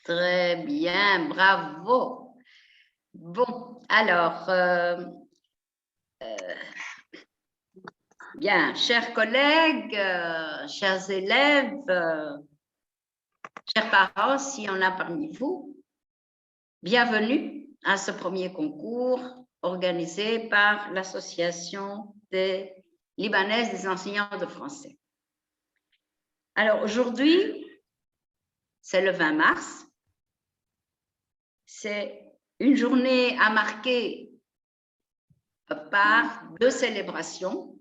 Très bien, bravo. Bon, alors, bien, chers collègues, chers élèves, chers parents, s'il y en a parmi vous, bienvenue à ce premier concours organisé par l'Association des Libanaises des enseignants de français. Alors, aujourd'hui, c'est le 20 mars. C'est une journée à marquer par deux célébrations.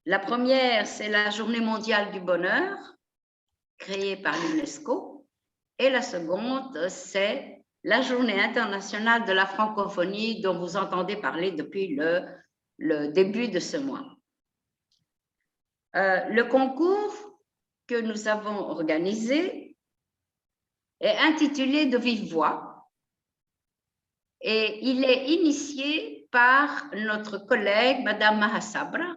La première, c'est la Journée mondiale du bonheur, créée par l'UNESCO. Et la seconde, c'est la Journée internationale de la francophonie dont vous entendez parler depuis le début de ce mois. Le concours que nous avons organisé est intitulé De vive voix et il est initié par notre collègue, Madame Maha Sabra,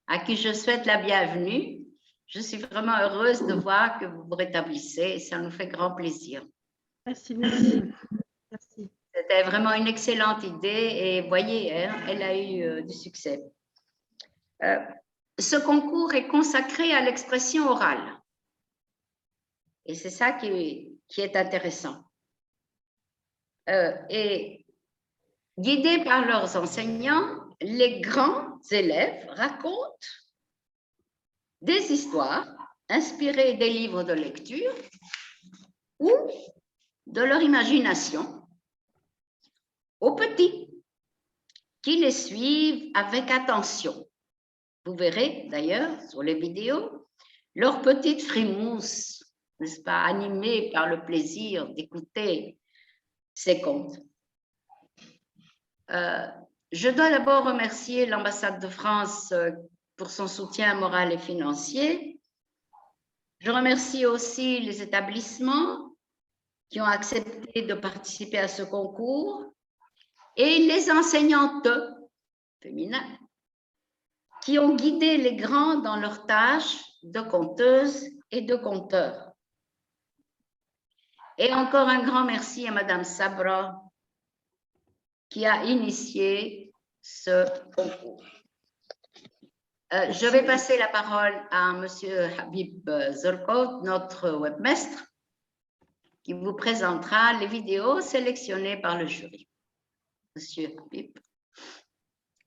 à qui je souhaite la bienvenue. Je suis vraiment heureuse de voir que vous vous rétablissez et ça nous fait grand plaisir. Merci, merci. Merci. C'était vraiment une excellente idée et voyez, elle a eu du succès. Ce concours est consacré à l'expression orale et c'est ça qui est intéressant. Et guidés par leurs enseignants, les grands élèves racontent des histoires inspirées des livres de lecture ou de leur imagination aux petits qui les suivent avec attention. Vous verrez d'ailleurs sur les vidéos leurs petites frimouses, n'est-ce pas, animées par le plaisir d'écouter ces contes. Je dois d'abord remercier l'ambassade de France pour son soutien moral et financier. Je remercie aussi les établissements qui ont accepté de participer à ce concours et les enseignantes féminines qui ont guidé les grands dans leur tâche de conteuses et de conteurs. Et encore un grand merci à Madame Sabra qui a initié ce concours. Je vais passer la parole à Monsieur Habib Zorkot, notre webmestre, qui vous présentera les vidéos sélectionnées par le jury. Monsieur Habib.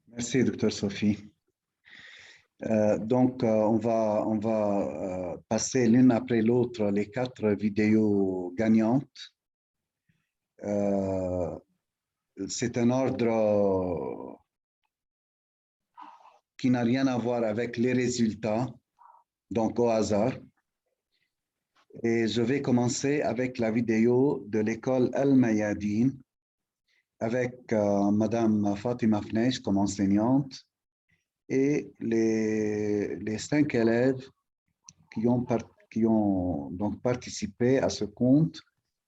Merci, Dr. Sophie. Donc, on va passer l'une après l'autre les 4 vidéos gagnantes. C'est un ordre qui n'a rien à voir avec les résultats, donc au hasard. Et je vais commencer avec la vidéo de l'école Al-Mayadin avec Madame Fatima Fneish comme enseignante et les 5 élèves qui ont donc participé à ce conte,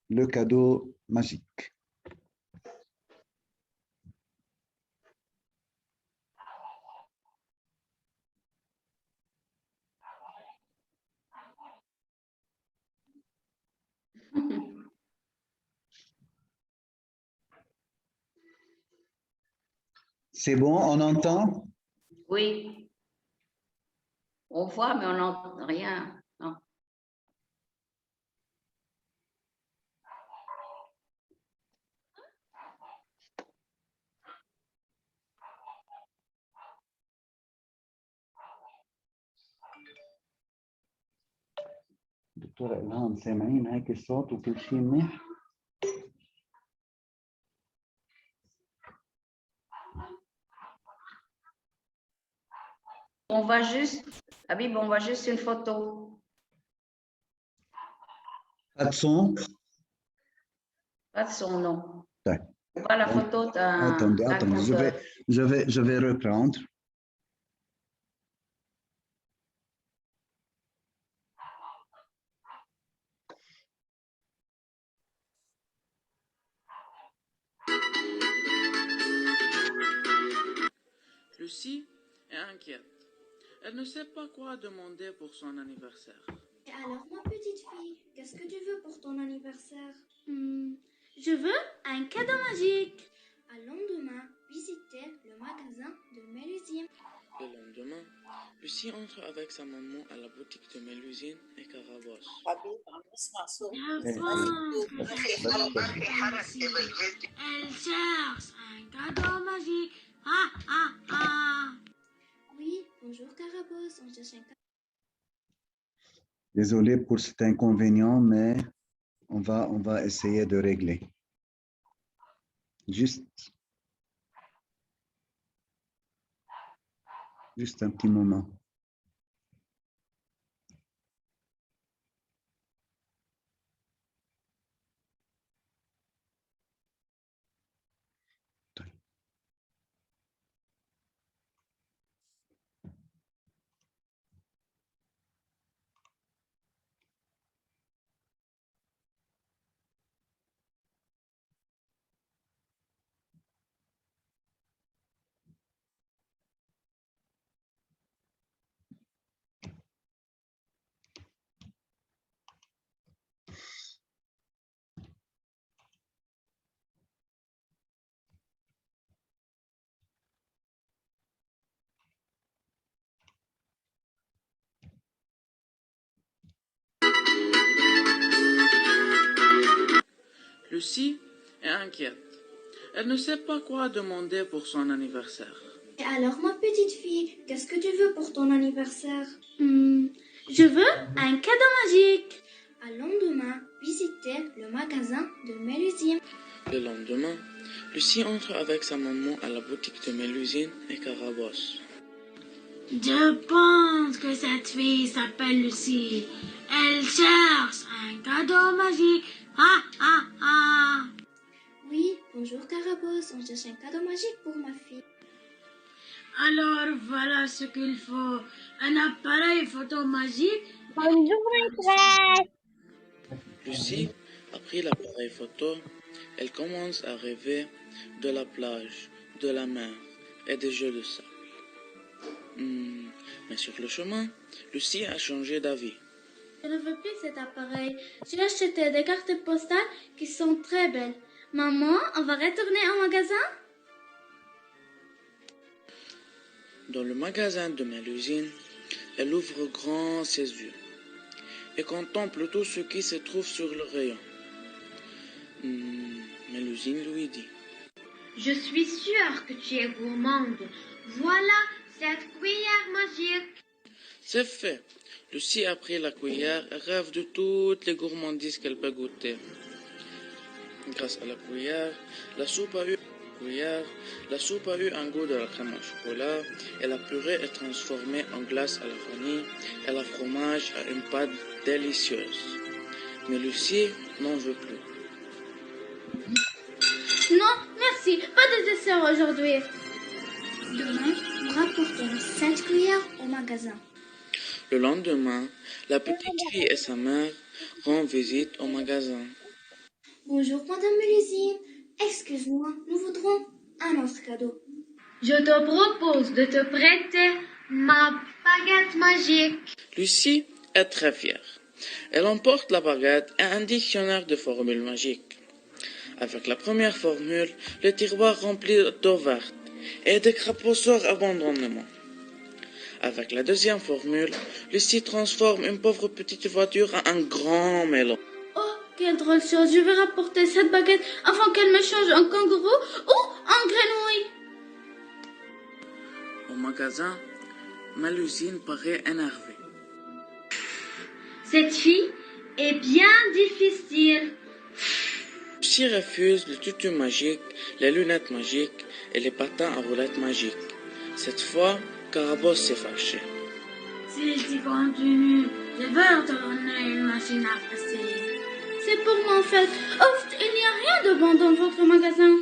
Le cadeau magique. C'est bon, on entend? Oui. On voit, mais on n'entend rien. Non. دكتورة إلهام سامعين هيك الصوت وكل شيء منيح؟ On voit juste, Habib, on voit juste une photo. Pas de son? Pas de son nom. Ouais. On voit la photo d'un. Attendez, je vais reprendre. Lucie est inquiète. Elle ne sait pas quoi demander pour son anniversaire. Alors, ma petite fille, qu'est-ce que tu veux pour ton anniversaire? Je veux un cadeau magique. Allons demain visiter le magasin de Mélusine. Le lendemain, Lucie entre avec sa maman à la boutique de Mélusine et Carabosse. Elle cherche un cadeau magique. Ah, ah, ah. Oui, bonjour Carabosse, on cherche un cadeau. Désolé pour cet inconvénient, mais on va essayer de régler. Juste un petit moment. Lucie est inquiète. Elle ne sait pas quoi demander pour son anniversaire. Et alors, ma petite fille, qu'est-ce que tu veux pour ton anniversaire? Je veux un cadeau magique. Allons demain visiter le magasin de Mélusine. Le lendemain, Lucie entre avec sa maman à la boutique de Mélusine et Carabosse. Je pense que cette fille s'appelle Lucie. Elle cherche un cadeau magique. Ah, ah, ah. Oui, bonjour Carabosse, on cherche un cadeau magique pour ma fille. Alors voilà ce qu'il faut. Un appareil photo magique. Bonjour maîtresse. Lucie a pris l'appareil photo. Elle commence à rêver de la plage, de la mer et des jeux de sable. Mais sur le chemin, Lucie a changé d'avis. Je ne veux plus cet appareil. J'ai acheté des cartes postales qui sont très belles. Maman, on va retourner au magasin? Dans le magasin de Mélusine, elle ouvre grand ses yeux et contemple tout ce qui se trouve sur le rayon. Mélusine lui dit: Je suis sûre que tu es gourmande. Voilà cette cuillère magique. C'est fait. Lucie a pris la cuillère et rêve de toutes les gourmandises qu'elle peut goûter. Grâce à la cuillère, la soupe a eu un goût de la crème au chocolat et la purée est transformée en glace à la vanille et le fromage à une pâte délicieuse. Mais Lucie n'en veut plus. Non, merci, pas de dessert aujourd'hui. Demain, nous rapportons 7 cuillères au magasin. Le lendemain, la petite fille et sa mère rendent visite au magasin. Bonjour, Madame Mélusine. Excuse-moi, nous voudrons un autre cadeau. Je te propose de te prêter ma baguette magique. Lucie est très fière. Elle emporte la baguette et un dictionnaire de formules magiques. Avec la première formule, le tiroir rempli d'eau verte et des crapauds sortent abondamment. Avec la deuxième formule, Lucie transforme une pauvre petite voiture en un grand melon. Oh, quelle drôle chose. Je vais rapporter cette baguette avant qu'elle me change en kangourou ou en grenouille. Au magasin, Mélusine paraît énervée. Cette fille est bien difficile. Lucie refuse le tutu magique, les lunettes magiques et les patins à roulettes magiques. Cette fois, Carabosse s'est fâché. Si tu continues, je vais te donner une machine à passer. C'est pour moi en fait. Oh, il n'y a rien de bon dans votre magasin.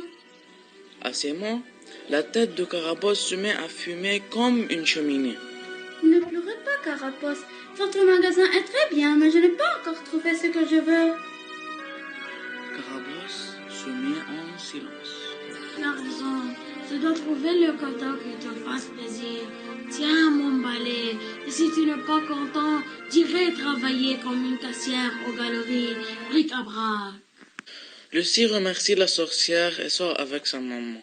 À ces mots, la tête de Carabosse se met à fumer comme une cheminée. Ne pleurez pas, Carabosse. Votre magasin est très bien, mais je n'ai pas encore trouvé ce que je veux. Carabosse se met en silence. Tu as raison. Je dois trouver le cadeau qui te fasse plaisir. Tiens mon balai. Et si tu n'es pas content, j'irai travailler comme une caissière au galeries, bric-à-brac. Lucie remercie la sorcière et sort avec sa maman.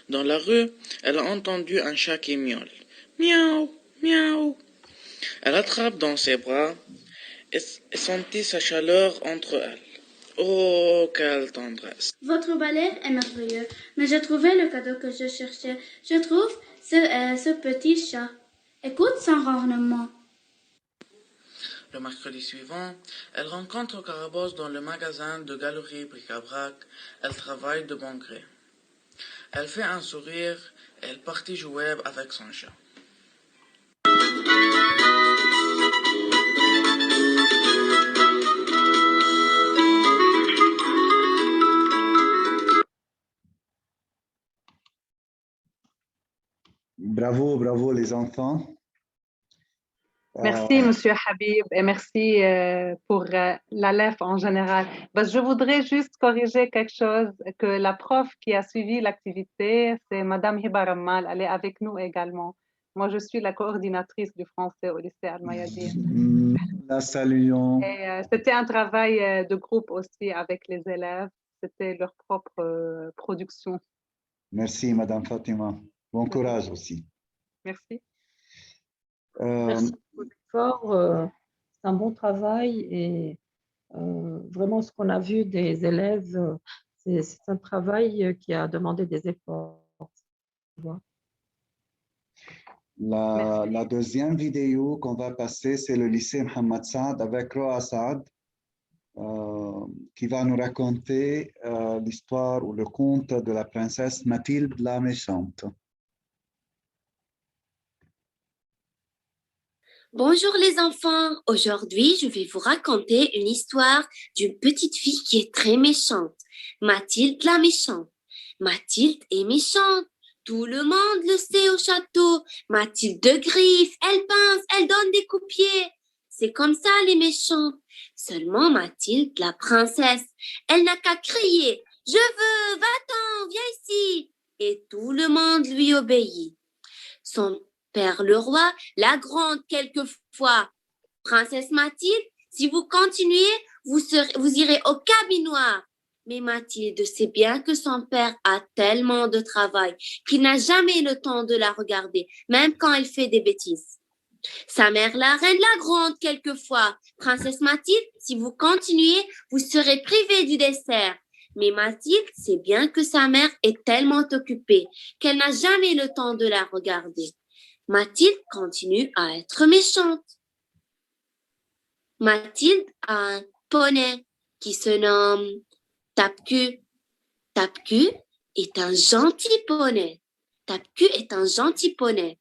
Dans la rue, elle a entendu un chat qui miaule. Miaou, miaou. Elle attrape dans ses bras et sentit sa chaleur entre elles. Oh, quelle tendresse. Votre balai est merveilleux, mais j'ai trouvé le cadeau que je cherchais. Je trouve ce petit chat. Écoute son ornement. Le mercredi suivant, elle rencontre Carabosse dans le magasin de galerie bric-à-brac. Elle travaille de bon gré. Elle fait un sourire et elle partit jouer avec son chat. Bravo, bravo les enfants. Merci, Monsieur Habib, et merci pour la LEF en général. Je voudrais juste corriger quelque chose, que la prof qui a suivi l'activité, c'est Madame Hiba Rammal, elle est avec nous également. Moi, je suis la coordinatrice du français au lycée Al-Mayadeen. La saluons. Et c'était un travail de groupe aussi avec les élèves, c'était leur propre production. Merci, Madame Fatima. Bon courage aussi. Merci. Merci pour l'effort. C'est un bon travail et vraiment ce qu'on a vu des élèves, c'est un travail qui a demandé des efforts. La deuxième vidéo qu'on va passer, c'est le lycée Mohamed Saad avec Roa Saad, qui va nous raconter l'histoire ou le conte de la princesse Mathilde la méchante. Bonjour les enfants, aujourd'hui je vais vous raconter une histoire d'une petite fille qui est très méchante, Mathilde la méchante. Mathilde est méchante, tout le monde le sait au château. Mathilde de griffe, elle pince, elle donne des coups de pied. C'est comme ça les méchantes. Seulement Mathilde, la princesse, elle n'a qu'à crier « Je veux, va-t'en, viens ici !» et tout le monde lui obéit. Son père le roi la gronde quelquefois. Princesse Mathilde, si vous continuez, vous irez au cabine noir. Mais Mathilde sait bien que son père a tellement de travail qu'il n'a jamais le temps de la regarder, même quand elle fait des bêtises. Sa mère, la reine, la gronde quelquefois. Princesse Mathilde, si vous continuez, vous serez privée du dessert. Mais Mathilde sait bien que sa mère est tellement occupée qu'elle n'a jamais le temps de la regarder. Mathilde continue à être méchante. Mathilde a un poney qui se nomme Tape-Cul. Tape-Cul est un gentil poney. Tape-Cul est un gentil poney.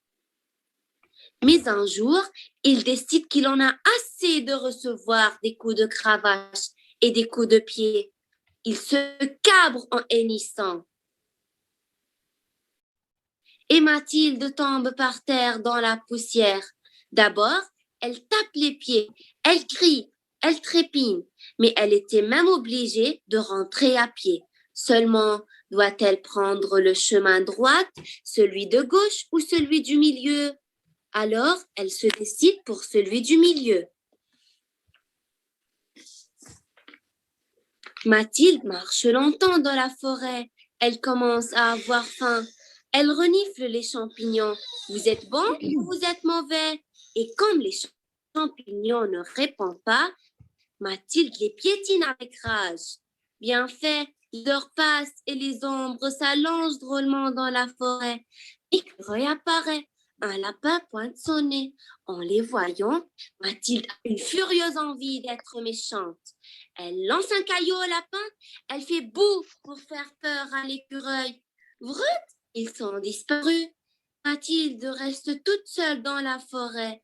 Mais un jour, il décide qu'il en a assez de recevoir des coups de cravache et des coups de pied. Il se cabre en hennissant. Et Mathilde tombe par terre dans la poussière. D'abord, elle tape les pieds, elle crie, elle trépigne, mais elle était même obligée de rentrer à pied. Seulement, doit-elle prendre le chemin droit, celui de gauche ou celui du milieu? Alors, elle se décide pour celui du milieu. Mathilde marche longtemps dans la forêt. Elle commence à avoir faim. Elle renifle les champignons. Vous êtes bon ou vous êtes mauvais? Et comme les champignons ne répondent pas, Mathilde les piétine avec rage. Bien fait, l'heure passe et les ombres s'allongent drôlement dans la forêt. L'écureuil apparaît. Un lapin pointe son nez. En les voyant, Mathilde a une furieuse envie d'être méchante. Elle lance un caillou au lapin. Elle fait bouf pour faire peur à l'écureuil. Vrut! Ils sont disparus. Mathilde reste toute seule dans la forêt.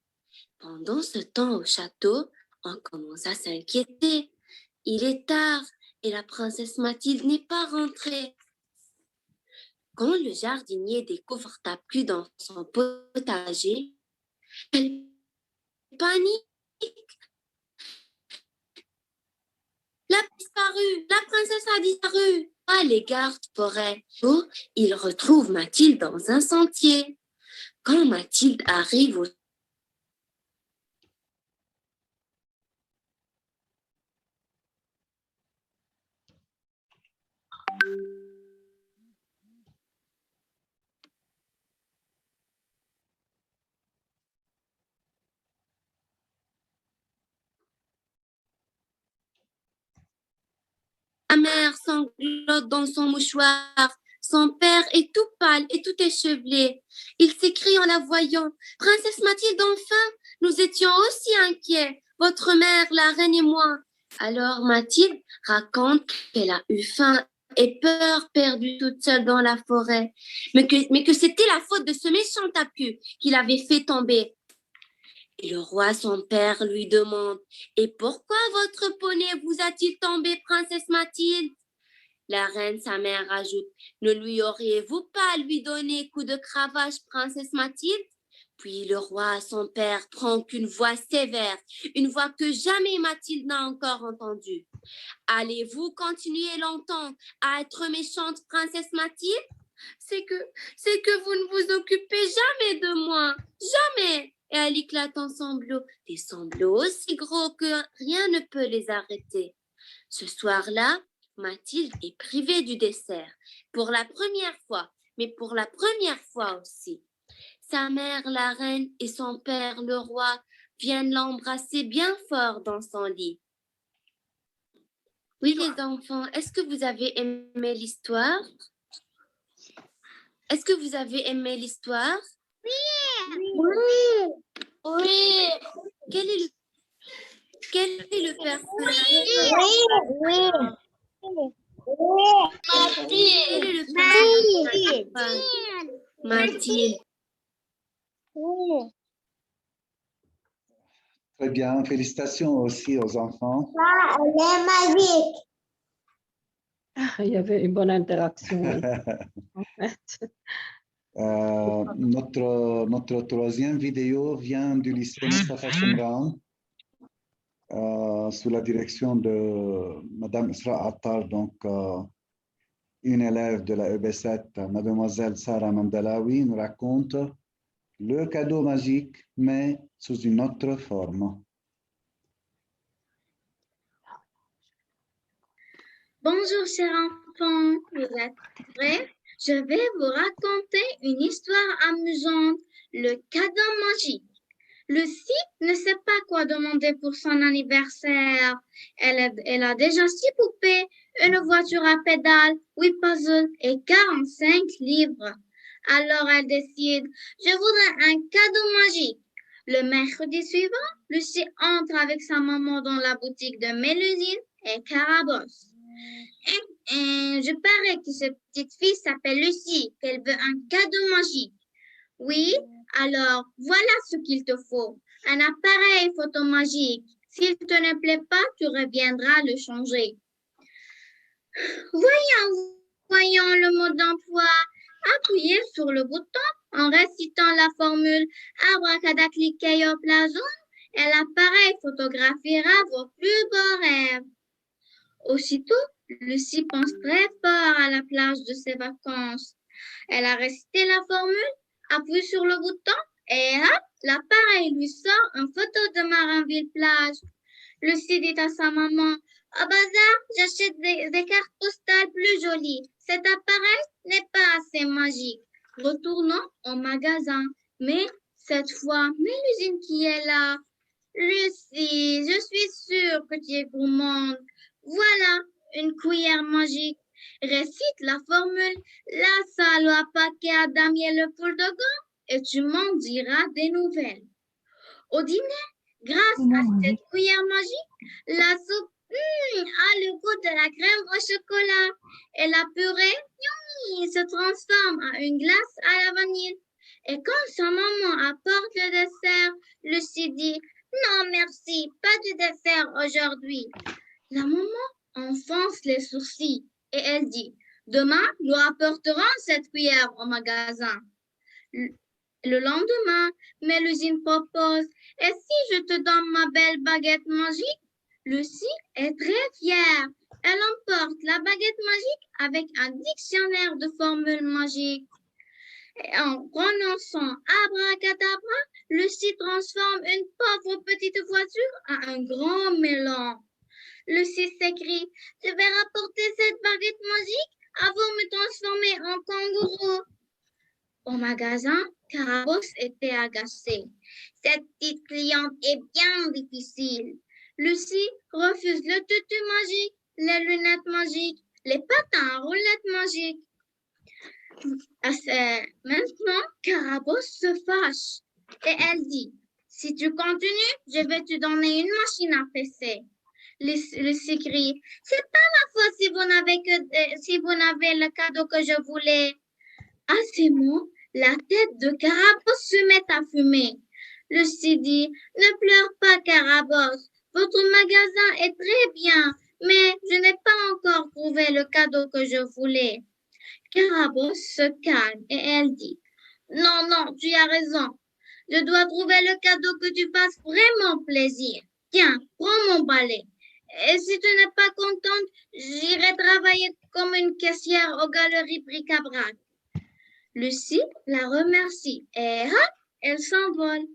Pendant ce temps au château, on commence à s'inquiéter. Il est tard et la princesse Mathilde n'est pas rentrée. Quand le jardinier découvre Tape-Cul dans son potager, elle panique. La princesse a disparu. les gardes-forêts. Oh, il retrouve Mathilde dans un sentier. Quand Mathilde arrive au sa mère sanglote dans son mouchoir. Son père est tout pâle et tout échevelé. Il s'écrie en la voyant. « Princesse Mathilde, enfin, nous étions aussi inquiets, votre mère, la reine et moi. » Alors Mathilde raconte qu'elle a eu faim et peur, perdue toute seule dans la forêt, mais que c'était la faute de ce méchant tapu qui l'avait fait tomber. Et le roi, son père, lui demande « Et pourquoi votre poney vous a-t-il tombé, princesse Mathilde ?» La reine, sa mère, ajoute « Ne lui auriez-vous pas lui donné coup de cravache, princesse Mathilde ?» Puis le roi, son père, prend qu'une voix sévère, une voix que jamais Mathilde n'a encore entendue. « Allez-vous continuer longtemps à être méchante, princesse Mathilde? C'est que vous ne vous occupez jamais de moi, jamais !» Et elle éclate en sanglots, des sanglots aussi gros que rien ne peut les arrêter. Ce soir-là, Mathilde est privée du dessert, pour la première fois, mais pour la première fois aussi. Sa mère, la reine, et son père, le roi, viennent l'embrasser bien fort dans son lit. Oui, les enfants, est-ce que vous avez aimé l'histoire? Est-ce que vous avez aimé l'histoire? Oui. Oui. Quel est le personnage? Quel est le personnage? Mathilde. Très bien, félicitations aussi aux enfants. Il y avait une bonne interaction, oui, en fait. Notre troisième vidéo vient du lycée Mustafa Shimran, sous la direction de Madame Isra Attar, donc une élève de la EB7, Mademoiselle Sarah Mandalawi, nous raconte le cadeau magique, mais sous une autre forme. Bonjour, chers enfants. Vous êtes prêts? Je vais vous raconter une histoire amusante, le cadeau magique. Lucie ne sait pas quoi demander pour son anniversaire. Elle a déjà 6 poupées, une voiture à pédales, 8 puzzles et 45 livres. Alors elle décide, je voudrais un cadeau magique. Le mercredi suivant, Lucie entre avec sa maman dans la boutique de Mélusine et Carabosse. Je parie que cette petite fille s'appelle Lucie, qu'elle veut un cadeau magique. Oui, alors voilà ce qu'il te faut. Un appareil photo magique. S'il te ne plaît pas, tu reviendras le changer. Voyons le mode d'emploi. Appuyez sur le bouton en récitant la formule abracadacliqueioplazoum et l'appareil photographiera vos plus beaux rêves. Aussitôt, Lucie pense très fort à la plage de ses vacances. Elle a récité la formule, appuie sur le bouton et hop, l'appareil lui sort une photo de Marinville-Plage. Lucie dit à sa maman, « Au bazar, j'achète des cartes postales plus jolies. Cet appareil n'est pas assez magique. » Retournons au magasin. Mais cette fois, Mélusine qui est là. « Lucie, je suis sûre que tu es gourmande. Voilà, une cuillère magique. » Récite la formule, la salle à paquet à damier le poule de gants et tu m'en diras des nouvelles. Au dîner, grâce à cette cuillère magique, la soupe a le goût de la crème au chocolat et la purée se transforme en une glace à la vanille. Et quand sa maman apporte le dessert, Lucie dit « Non merci, pas de dessert aujourd'hui. » La maman enfonce les sourcils et elle dit « Demain, nous apporterons cette cuillère au magasin. » Le lendemain, Mélusine propose « Et si je te donne ma belle baguette magique ?» Lucie est très fière. Elle emporte la baguette magique avec un dictionnaire de formules magiques. Et en prononçant abracadabra, Lucie transforme une pauvre petite voiture en un grand melon. Lucie s'écrie « Je vais rapporter cette baguette magique avant de me transformer en kangourou. » Au magasin, Carabosse était agacée. « Cette petite cliente est bien difficile. » Lucie refuse le tutu magique, les lunettes magiques, les patins à roulettes magiques. Maintenant, Carabosse se fâche et elle dit « Si tu continues, je vais te donner une machine à fesser. » Lucie crie « C'est pas ma faute si vous n'avez le cadeau que je voulais. » À ces mots, la tête de Carabosse se met à fumer. Lucie dit « Ne pleure pas, Carabosse. Votre magasin est très bien, mais je n'ai pas encore trouvé le cadeau que je voulais. » Carabosse se calme et elle dit « Non, non, tu as raison. Je dois trouver le cadeau que tu fasses vraiment plaisir. Tiens, prends mon balai. Et si tu n'es pas contente, j'irai travailler comme une caissière aux galeries bric-à-brac. » Lucie la remercie et hop, elle s'envole.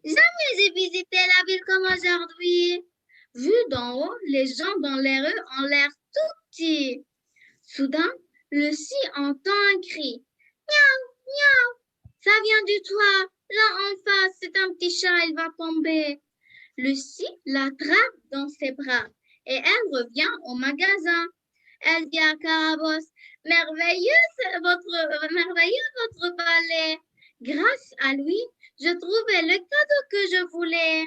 Jamais j'ai visité la ville comme aujourd'hui. Vu d'en haut, les gens dans les rues ont l'air tout petits. Soudain, Lucie entend un cri. Miaou, miaou, ça vient du toit. Là en face, c'est un petit chat, il va tomber. Lucie l'attrape dans ses bras et elle revient au magasin. Elle dit à Carabosse, merveilleux votre balai. Grâce à lui, je trouvais le cadeau que je voulais.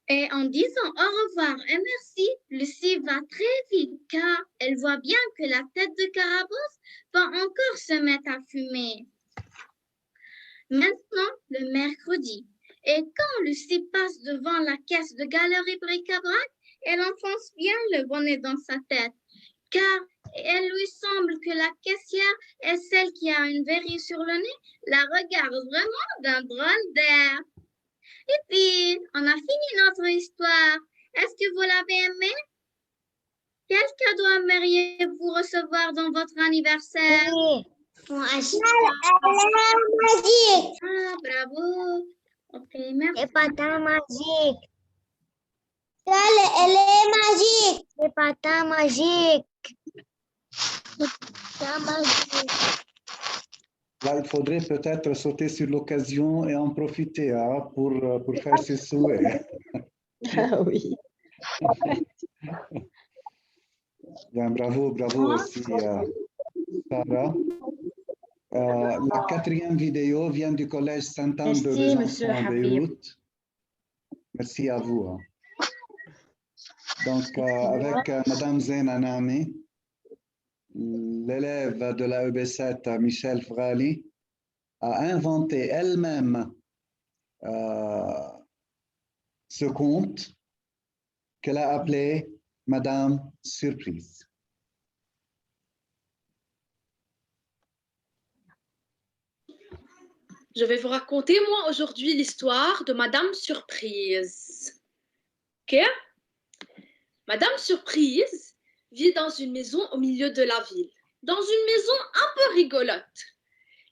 Et en disant au revoir et merci, Lucie va très vite car elle voit bien que la tête de Carabosse va encore se mettre à fumer. Maintenant, le mercredi. Et quand Lucie passe devant la caisse de galerie bric-à-brac, elle enfonce bien le bonnet dans sa tête, car elle lui semble que la caissière est celle qui a une verrue sur le nez, la regarde vraiment d'un drôle d'air. Et puis, on a fini notre histoire. Est-ce que vous l'avez aimé? Quel cadeau aimeriez-vous recevoir dans votre anniversaire? Moi, magique. Ah, bravo. Ok, merci. Les patins magiques. Elle est magique. Les patins magiques. Là, il faudrait peut-être sauter sur l'occasion et en profiter pour faire ses souhaits. Ah oui. Bien, bravo aussi, Sarah. La quatrième vidéo vient du collège Sainte-Anne de Besançon à Beyrouth. Merci à vous. Donc, avec Madame Zena Nami, l'élève de la EB7, Michel Frali, a inventé elle-même ce conte qu'elle a appelé Madame Surprise. Je vais vous raconter, moi, aujourd'hui, l'histoire de Madame Surprise. Ok? Madame Surprise vit dans une maison au milieu de la ville. Dans une maison un peu rigolote.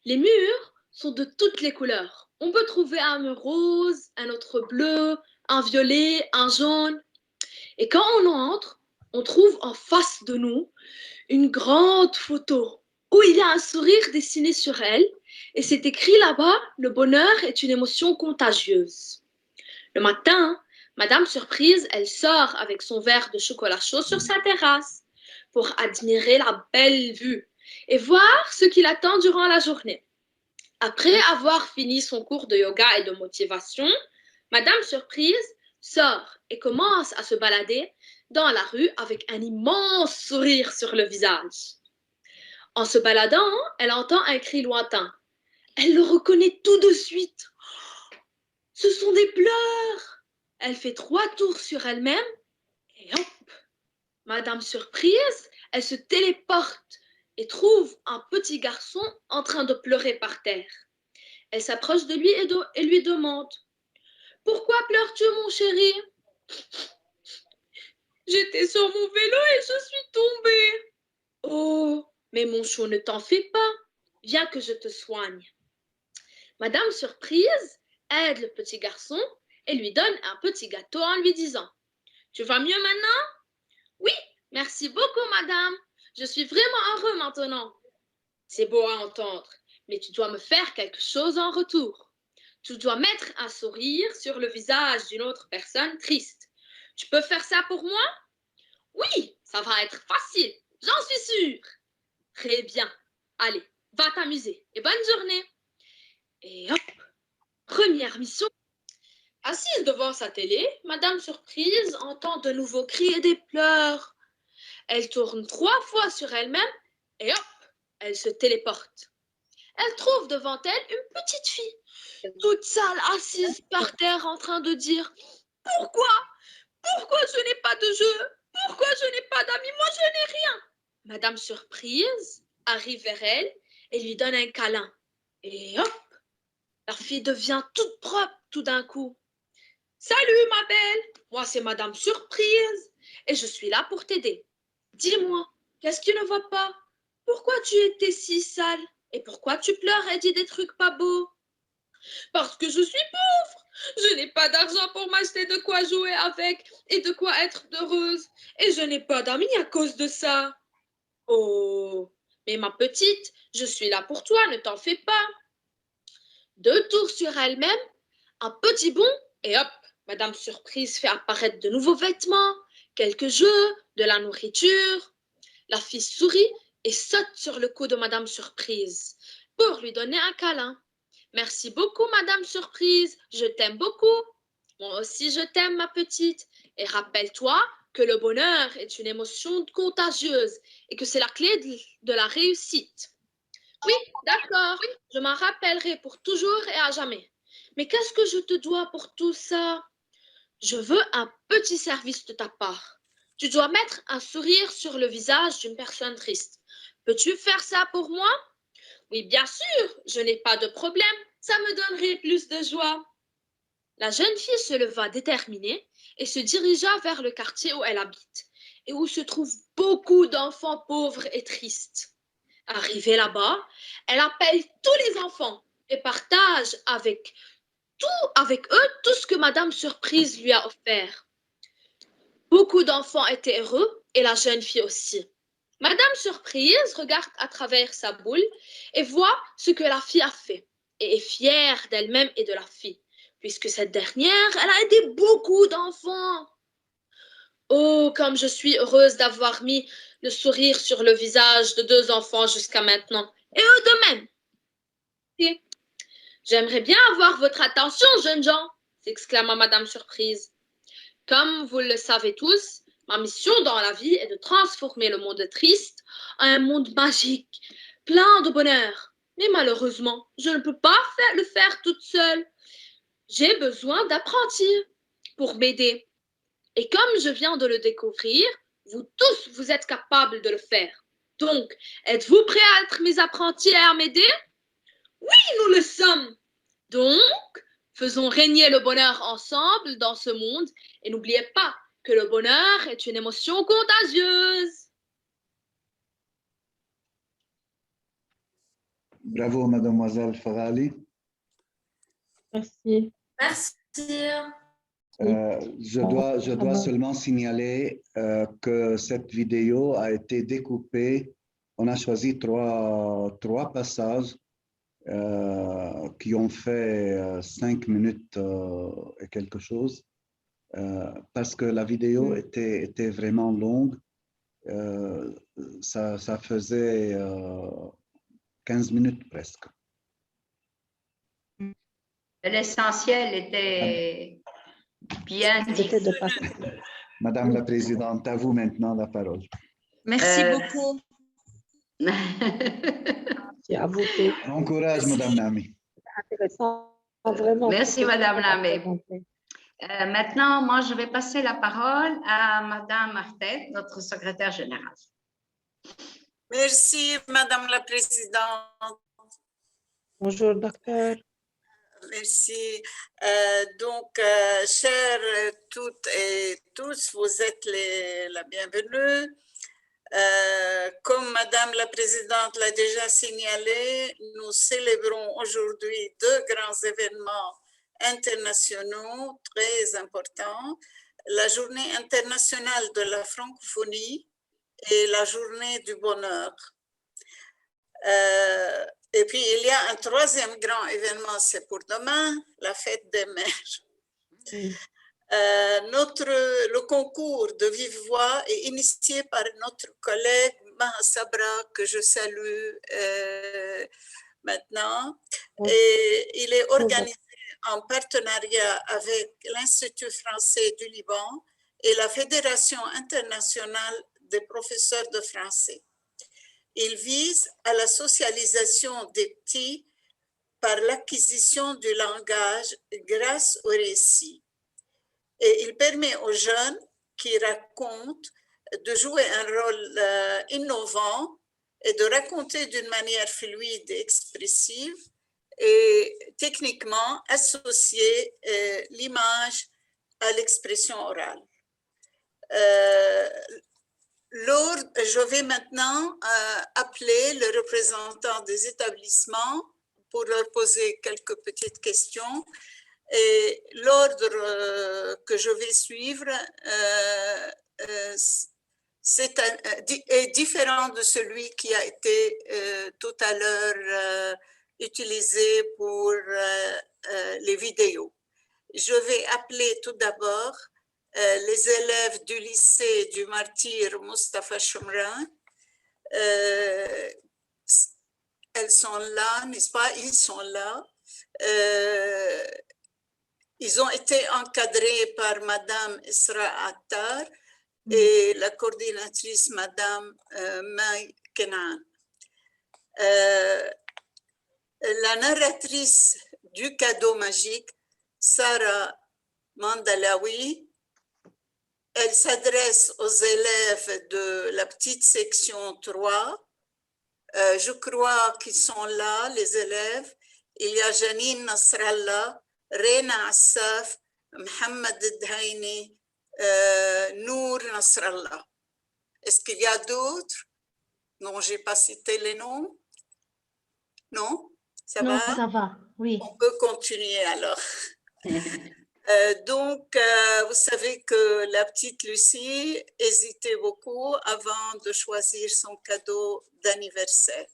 Les murs sont de toutes les couleurs. On peut trouver un mur rose, un autre bleu, un violet, un jaune. Et quand on entre, on trouve en face de nous une grande photo où il y a un sourire dessiné sur elle et c'est écrit là-bas « Le bonheur est une émotion contagieuse ». Le matin, Madame Surprise, elle sort avec son verre de chocolat chaud sur sa terrasse pour admirer la belle vue et voir ce qui l'attend durant la journée. Après avoir fini son cours de yoga et de motivation, Madame Surprise sort et commence à se balader dans la rue avec un immense sourire sur le visage. En se baladant, elle entend un cri lointain. Elle le reconnaît tout de suite. Ce sont des pleurs. Elle fait 3 tours sur elle-même et hop, Madame Surprise, elle se téléporte et trouve un petit garçon en train de pleurer par terre. Elle s'approche de lui et lui demande « Pourquoi pleures-tu, mon chéri ?» J'étais sur mon vélo et je suis tombée. Oh, mais mon chou, ne t'en fais pas. Viens que je te soigne. Madame Surprise aide le petit garçon et lui donne un petit gâteau en lui disant « Tu vas mieux maintenant ?»« Oui, merci beaucoup, madame. Je suis vraiment heureux maintenant. » C'est beau à entendre, mais tu dois me faire quelque chose en retour. Tu dois mettre un sourire sur le visage d'une autre personne triste. Tu peux faire ça pour moi? Oui, ça va être facile, j'en suis sûre. Très bien. Allez, va t'amuser et bonne journée. Et hop, première mission. Assise devant sa télé, Madame Surprise entend de nouveau crier des pleurs. Elle tourne 3 fois sur elle-même et hop, elle se téléporte. Elle trouve devant elle une petite fille, toute sale, assise par terre en train de dire « Pourquoi? Pourquoi je n'ai pas de jeu? Pourquoi je n'ai pas d'amis? Moi, je n'ai rien. » Madame Surprise arrive vers elle et lui donne un câlin. Et hop, la fille devient toute propre tout d'un coup. « Salut, ma belle, moi c'est Madame Surprise et je suis là pour t'aider. Dis-moi, qu'est-ce qui ne va pas? Pourquoi tu étais si sale? Et pourquoi tu pleures et dis des trucs pas beaux? » Parce que je suis pauvre. Je n'ai pas d'argent pour m'acheter de quoi jouer avec et de quoi être heureuse. Et je n'ai pas d'amis à cause de ça. Oh, mais ma petite, je suis là pour toi, ne t'en fais pas. 2 tours sur elle-même, un petit bond et hop, Madame Surprise fait apparaître de nouveaux vêtements, quelques jeux, de la nourriture. La fille sourit et saute sur le cou de Madame Surprise pour lui donner un câlin. Merci beaucoup, Madame Surprise, je t'aime beaucoup. Moi aussi, je t'aime, ma petite. Et rappelle-toi que le bonheur est une émotion contagieuse et que c'est la clé de la réussite. Oui, d'accord, je m'en rappellerai pour toujours et à jamais. Mais qu'est-ce que je te dois pour tout ça? Je veux un petit service de ta part. Tu dois mettre un sourire sur le visage d'une personne triste. Peux-tu faire ça pour moi? Oui, bien sûr, je n'ai pas de problème. Ça me donnerait plus de joie. La jeune fille se leva déterminée et se dirigea vers le quartier où elle habite et où se trouvent beaucoup d'enfants pauvres et tristes. Arrivée là-bas, elle appelle tous les enfants et partage avec eux tout ce que Madame Surprise lui a offert. Beaucoup d'enfants étaient heureux et la jeune fille aussi. Madame Surprise regarde à travers sa boule et voit ce que la fille a fait et est fière d'elle-même et de la fille, puisque cette dernière, elle a aidé beaucoup d'enfants. Oh, comme je suis heureuse d'avoir mis le sourire sur le visage de 2 enfants jusqu'à maintenant, et eux de même. Et j'aimerais bien avoir votre attention, jeunes gens, s'exclama Madame Surprise. Comme vous le savez tous, ma mission dans la vie est de transformer le monde triste en un monde magique, plein de bonheur. Mais malheureusement, je ne peux pas le faire toute seule. J'ai besoin d'apprentis pour m'aider. Et comme je viens de le découvrir, vous tous, vous êtes capables de le faire. Donc, êtes-vous prêts à être mes apprentis et à m'aider? Oui, nous le sommes. Donc, faisons régner le bonheur ensemble dans ce monde et n'oubliez pas que le bonheur est une émotion contagieuse. Bravo, mademoiselle Farali. Merci. Merci. Je dois seulement signaler que cette vidéo a été découpée. On a choisi trois passages qui ont fait 5 minutes et quelque chose, parce que la vidéo était vraiment longue. Ça faisait 15 minutes presque. L'essentiel était bien dit. Madame la Présidente, à vous maintenant la parole. Merci beaucoup. À vous. Bon courage, Madame Nami. Intéressant, vraiment. Merci, Madame Nami. Maintenant, moi, je vais passer la parole à Madame Artet, notre secrétaire générale. Merci, Madame la Présidente. Bonjour, docteur. Merci. Chères toutes et tous, vous êtes la bienvenue. Comme Madame la Présidente l'a déjà signalé, nous célébrons aujourd'hui deux grands événements internationaux très importants, la Journée internationale de la francophonie et la Journée du bonheur. Et puis, il y a un troisième grand événement, c'est pour demain, la fête des mères. Le concours de vive voix est initié par notre collègue Maha Sabra, que je salue maintenant. Et il est organisé en partenariat avec l'Institut français du Liban et la Fédération internationale des professeurs de français. Il vise à la socialisation des petits par l'acquisition du langage grâce au récit. Et il permet aux jeunes qui racontent de jouer un rôle innovant et de raconter d'une manière fluide et expressive et techniquement associer l'image à l'expression orale. Je vais maintenant appeler le représentant des établissements pour leur poser quelques petites questions. Et l'ordre que je vais suivre est différent de celui qui a été tout à l'heure utilisé pour les vidéos. Je vais appeler tout d'abord les élèves du lycée du martyr Mustafa Chomran. Elles sont là, n'est-ce pas? Ils sont là. Ils ont été encadrés par Madame Isra Attar et la coordinatrice Madame May Kenan. La narratrice du cadeau magique, Sarah Mandalawi, elle s'adresse aux élèves de la petite section 3. Je crois qu'ils sont là, les élèves. Il y a Janine Nasrallah, Rena Assaf, Mohamed Dhaini, Nour Nasrallah. Est-ce qu'il y a d'autres? Non, je n'ai pas cité les noms. Non? Ça va? Non, ça va, oui. On peut continuer alors. Vous savez que la petite Lucie hésitait beaucoup avant de choisir son cadeau d'anniversaire.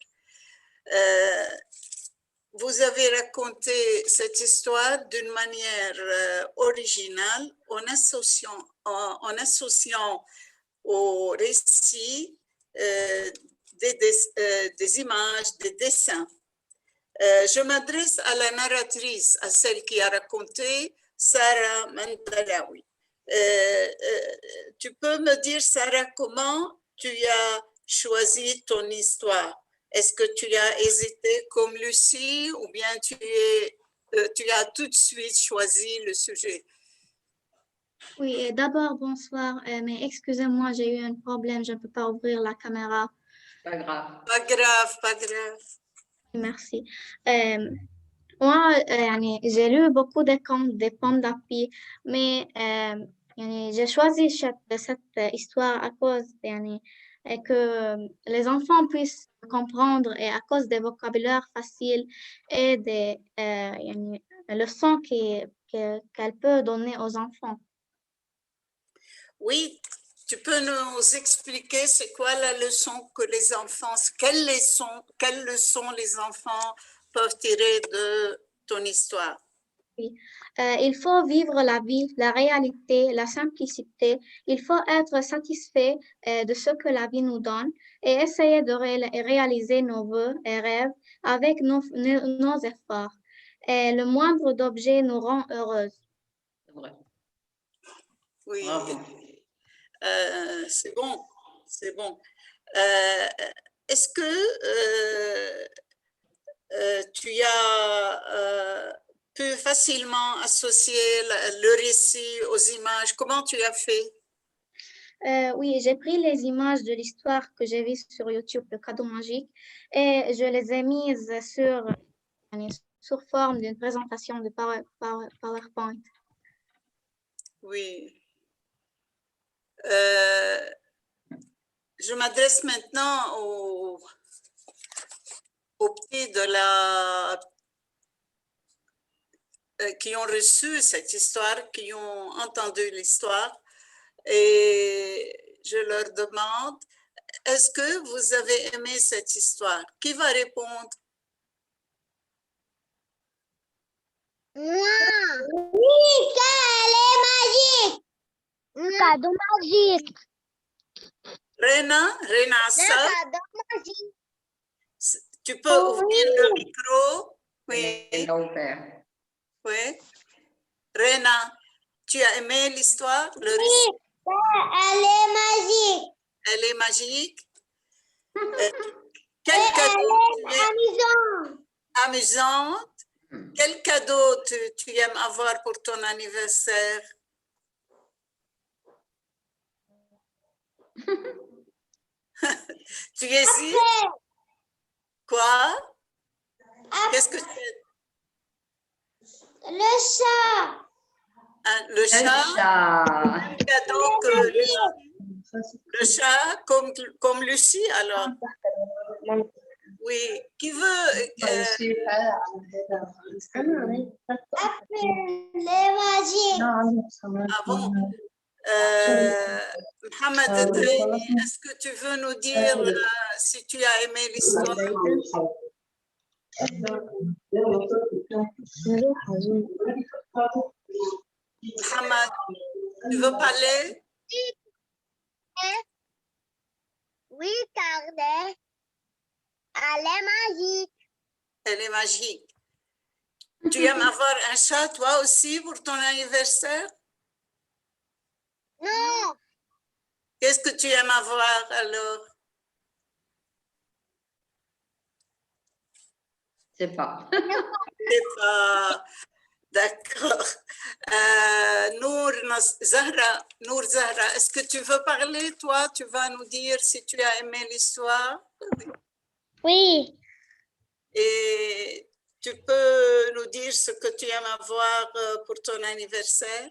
Vous avez raconté cette histoire d'une manière originale en associant au récit des images, des dessins. Je m'adresse à la narratrice, à celle qui a raconté, Sarah Mandalawi. Tu peux me dire, Sarah, comment tu as choisi ton histoire? Est-ce que tu as hésité comme Lucie ou bien tu as tout de suite choisi le sujet? Oui, d'abord, bonsoir, mais excusez-moi, j'ai eu un problème, je ne peux pas ouvrir la caméra. Pas grave. Pas grave, pas grave. Merci. Moi, j'ai lu beaucoup de contes des pommes d'api, mais j'ai choisi cette histoire à cause que les enfants puissent comprendre et à cause des vocabulaires faciles et des leçons qu'elle peut donner aux enfants. Oui, tu peux nous expliquer c'est quoi la leçon que les enfants, quelles leçons les enfants peuvent tirer de ton histoire? Oui. Il faut vivre la vie, la réalité, la simplicité. Il faut être satisfait de ce que la vie nous donne et essayer de réaliser nos vœux et rêves avec nos efforts. Et le moindre d'objet nous rend heureuses. C'est vrai. Oui, c'est bon, c'est bon. Est-ce que tu as pu facilement associer le récit aux images? Comment tu as fait? Oui, j'ai pris les images de l'histoire que j'ai vues sur YouTube, le cadeau magique, et je les ai mises sous forme d'une présentation de PowerPoint. Oui. Je m'adresse maintenant aux petits qui ont reçu cette histoire, qui ont entendu l'histoire, et je leur demande, est-ce que vous avez aimé cette histoire? Qui va répondre? Moi. Oui, elle est magique. Un cadeau magique. Rena Assad, Un cadeau magique. tu peux ouvrir le micro? Oui. Oui. Rena, tu as aimé l'histoire? Oui, elle est magique. Elle est magique? Elle est amusante? Quel cadeau tu aimes avoir pour ton anniversaire? Tu hésites? Quoi? Qu'est-ce que c'est? Le chat. Le chat. Quel cadeau que le chat comme Lucie alors? Oui. Qui veut? Les magiques. Ah bon? Mohamed Draini, est-ce que tu veux nous dire si tu as aimé l'histoire? Mohamed, tu veux parler? Oui, regardez. Elle est magique. Elle est magique. Tu aimes avoir un chat toi aussi pour ton anniversaire? Non. Qu'est-ce que tu aimes avoir alors? C'est pas. C'est pas. D'accord. Nour Zahra, est-ce que tu veux parler, toi? Tu vas nous dire si tu as aimé l'histoire? Oui. Et tu peux nous dire ce que tu aimes avoir pour ton anniversaire?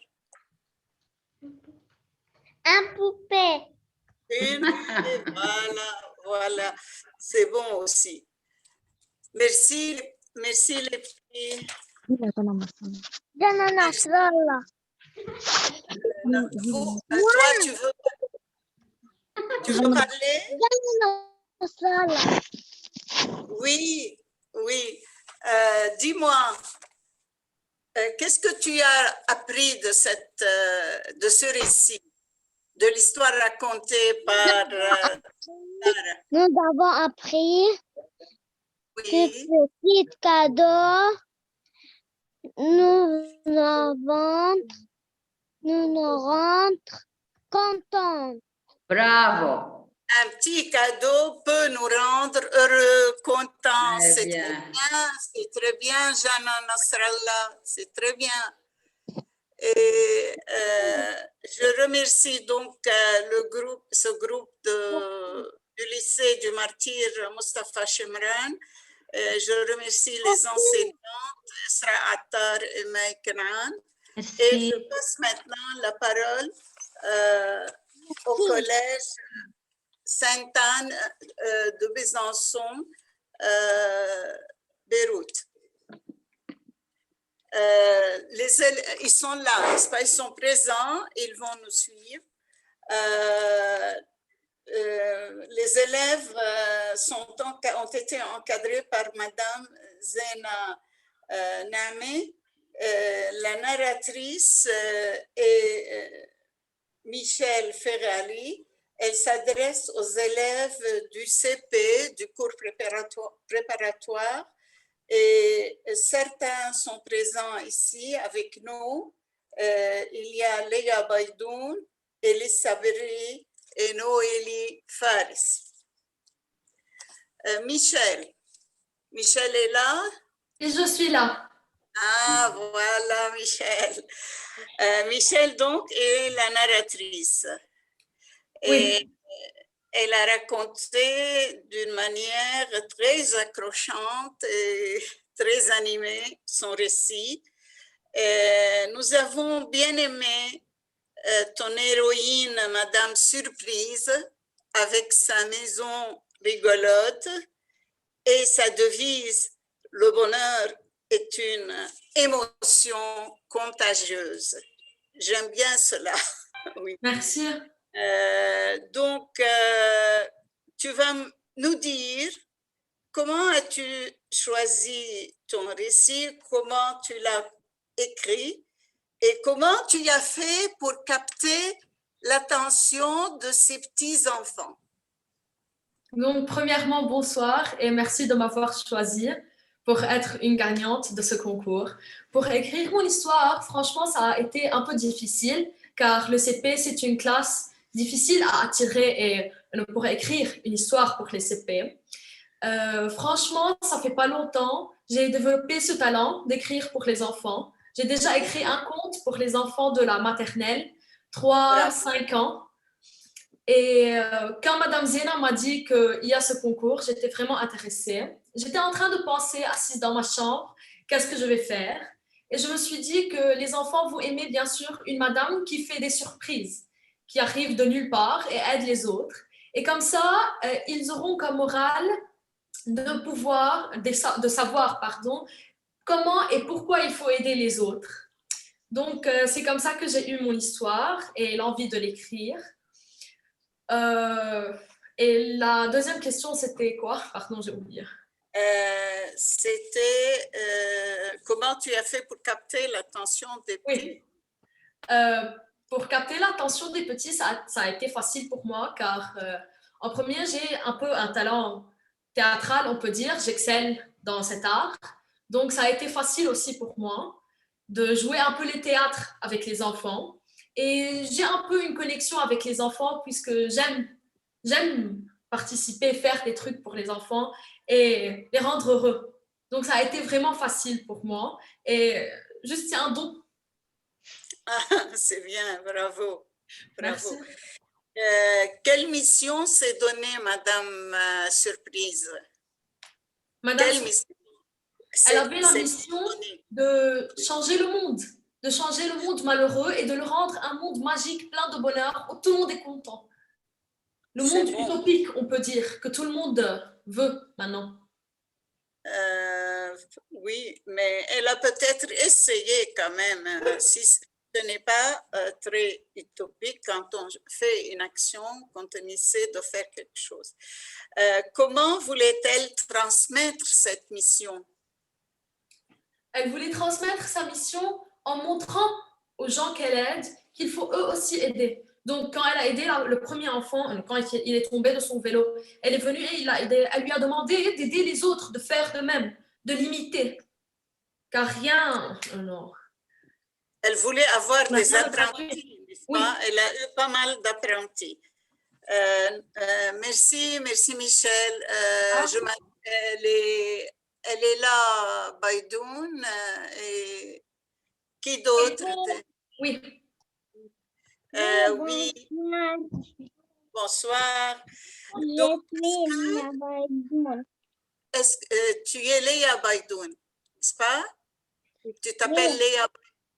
Un poupée. Une poupée, voilà. C'est bon aussi. Merci les petits. Toi, tu veux parler? Oui. Dis-moi, qu'est-ce que tu as appris de ce récit, de l'histoire racontée par Sarah? Nous avons appris que petit cadeau, nous nous rentre contents. Bravo. Un petit cadeau peut nous rendre heureux, contents. C'est très bien, Jana Nasrallah, c'est très bien. Et je remercie donc ce groupe du lycée du martyr Mustafa Shemran. Je remercie les enseignantes, Esra Attar et May Kenan. Et je passe maintenant la parole au collège Sainte-Anne de Besançon, Beyrouth. Ils sont là, n'est-ce pas? Ils sont présents, ils vont nous suivre. Les élèves ont été encadrés par Madame Zena Namé. La narratrice est Michel Ferrari. Elle s'adresse aux élèves du CP, du cours préparatoire, et certains sont présents ici avec nous. Il y a Léa Baydoun, Elis Sabri et Noélie Faris. Michel est là? Et je suis là. Ah, voilà, Michel. Michel, donc, est la narratrice. Oui. Et elle a raconté d'une manière très accrochante et très animé, son récit. Nous avons bien aimé ton héroïne, Madame Surprise, avec sa maison rigolote et sa devise « Le bonheur est une émotion contagieuse ». J'aime bien cela. Oui. Merci. Donc, tu vas nous dire comment as-tu choisi ton récit, comment tu l'as écrit et comment tu as fait pour capter l'attention de ces petits-enfants. Donc, premièrement, bonsoir et merci de m'avoir choisi pour être une gagnante de ce concours. Pour écrire mon histoire, franchement, ça a été un peu difficile car le CP, c'est une classe difficile à attirer et pour écrire une histoire pour les CP. Franchement, ça fait pas longtemps, j'ai développé ce talent d'écrire pour les enfants. J'ai déjà écrit un conte pour les enfants de la maternelle, 3-5 ans. Et quand Madame Zena m'a dit qu'il y a ce concours, j'étais vraiment intéressée. J'étais en train de penser, assise dans ma chambre, qu'est-ce que je vais faire? Et je me suis dit que les enfants vont aimer bien sûr une madame qui fait des surprises, qui arrive de nulle part et aide les autres. Et comme ça, ils auront comme morale de savoir, comment et pourquoi il faut aider les autres. Donc, c'est comme ça que j'ai eu mon histoire et l'envie de l'écrire. Et la deuxième question, c'était quoi? Pardon, j'ai oublié. C'était comment tu as fait pour capter l'attention des petits? Pour capter l'attention des petits, ça a été facile pour moi car en premier, j'ai un peu un talent théâtral, on peut dire. J'excelle dans cet art. Donc, ça a été facile aussi pour moi de jouer un peu les théâtres avec les enfants. Et j'ai un peu une connexion avec les enfants puisque j'aime participer, faire des trucs pour les enfants et les rendre heureux. Donc, ça a été vraiment facile pour moi. Et juste, c'est un don. Ah, c'est bien, bravo. Merci. Quelle mission s'est donnée Madame Surprise? Quelle mission? Elle avait la mission de changer le monde malheureux et de le rendre un monde magique, plein de bonheur, où tout le monde est content. Le monde utopique, on peut dire, que tout le monde veut maintenant. Oui, mais elle a peut-être essayé quand même, si ce n'est pas très utopique quand on fait une action, quand on essaie de faire quelque chose. Comment voulait-elle transmettre cette mission? Elle voulait transmettre sa mission en montrant aux gens qu'elle aide qu'il faut eux aussi aider. Donc, quand elle a aidé le premier enfant, quand il est tombé de son vélo, elle est venue et elle lui a demandé d'aider les autres, de faire de même, de l'imiter. Car rien... non. Elle voulait avoir des apprentis, n'est-ce pas? Elle a eu pas mal d'apprentis. Merci Michel. Elle est là, Baidoun. Et qui d'autre? Oui. Oui. Bonsoir. Donc, est-ce que tu es Léa Baidoun, n'est-ce pas? Tu t'appelles Léa?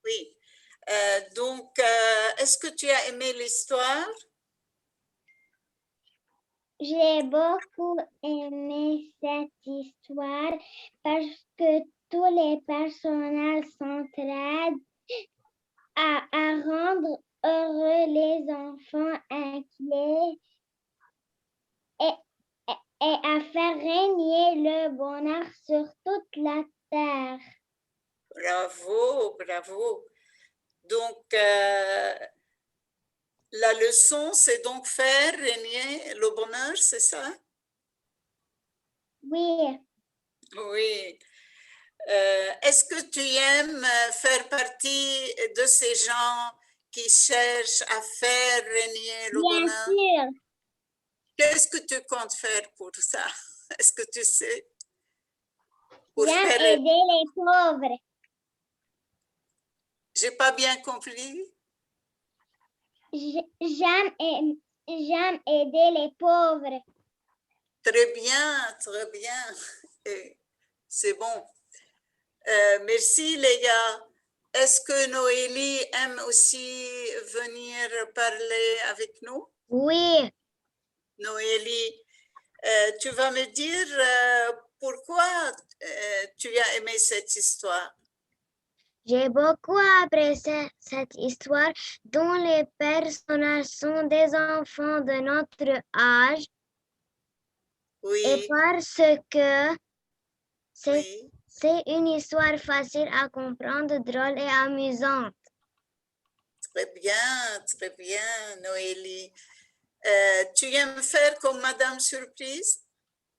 Oui. Donc, est-ce que tu as aimé l'histoire? J'ai beaucoup aimé cette histoire parce que tous les personnages s'entraident à rendre heureux les enfants inquiets et à faire régner le bonheur sur toute la terre. Bravo, bravo. Donc, la leçon, c'est donc faire régner le bonheur, c'est ça? Oui. Oui. Est-ce que tu aimes faire partie de ces gens qui cherchent à faire régner le bonheur? Bien sûr. Qu'est-ce que tu comptes faire pour ça? Est-ce que tu sais? J'aime aider les pauvres. J'ai pas bien compris. J'aime aider les pauvres. Très bien, très bien. C'est bon. Merci Léa. Est-ce que Noélie aime aussi venir parler avec nous? Oui. Noélie, tu vas me dire pourquoi tu as aimé cette histoire? J'ai beaucoup apprécié cette histoire dont les personnages sont des enfants de notre âge. Oui. Et parce que c'est une histoire facile à comprendre, drôle et amusante. Très bien, Noélie. Tu aimes faire comme Madame Surprise?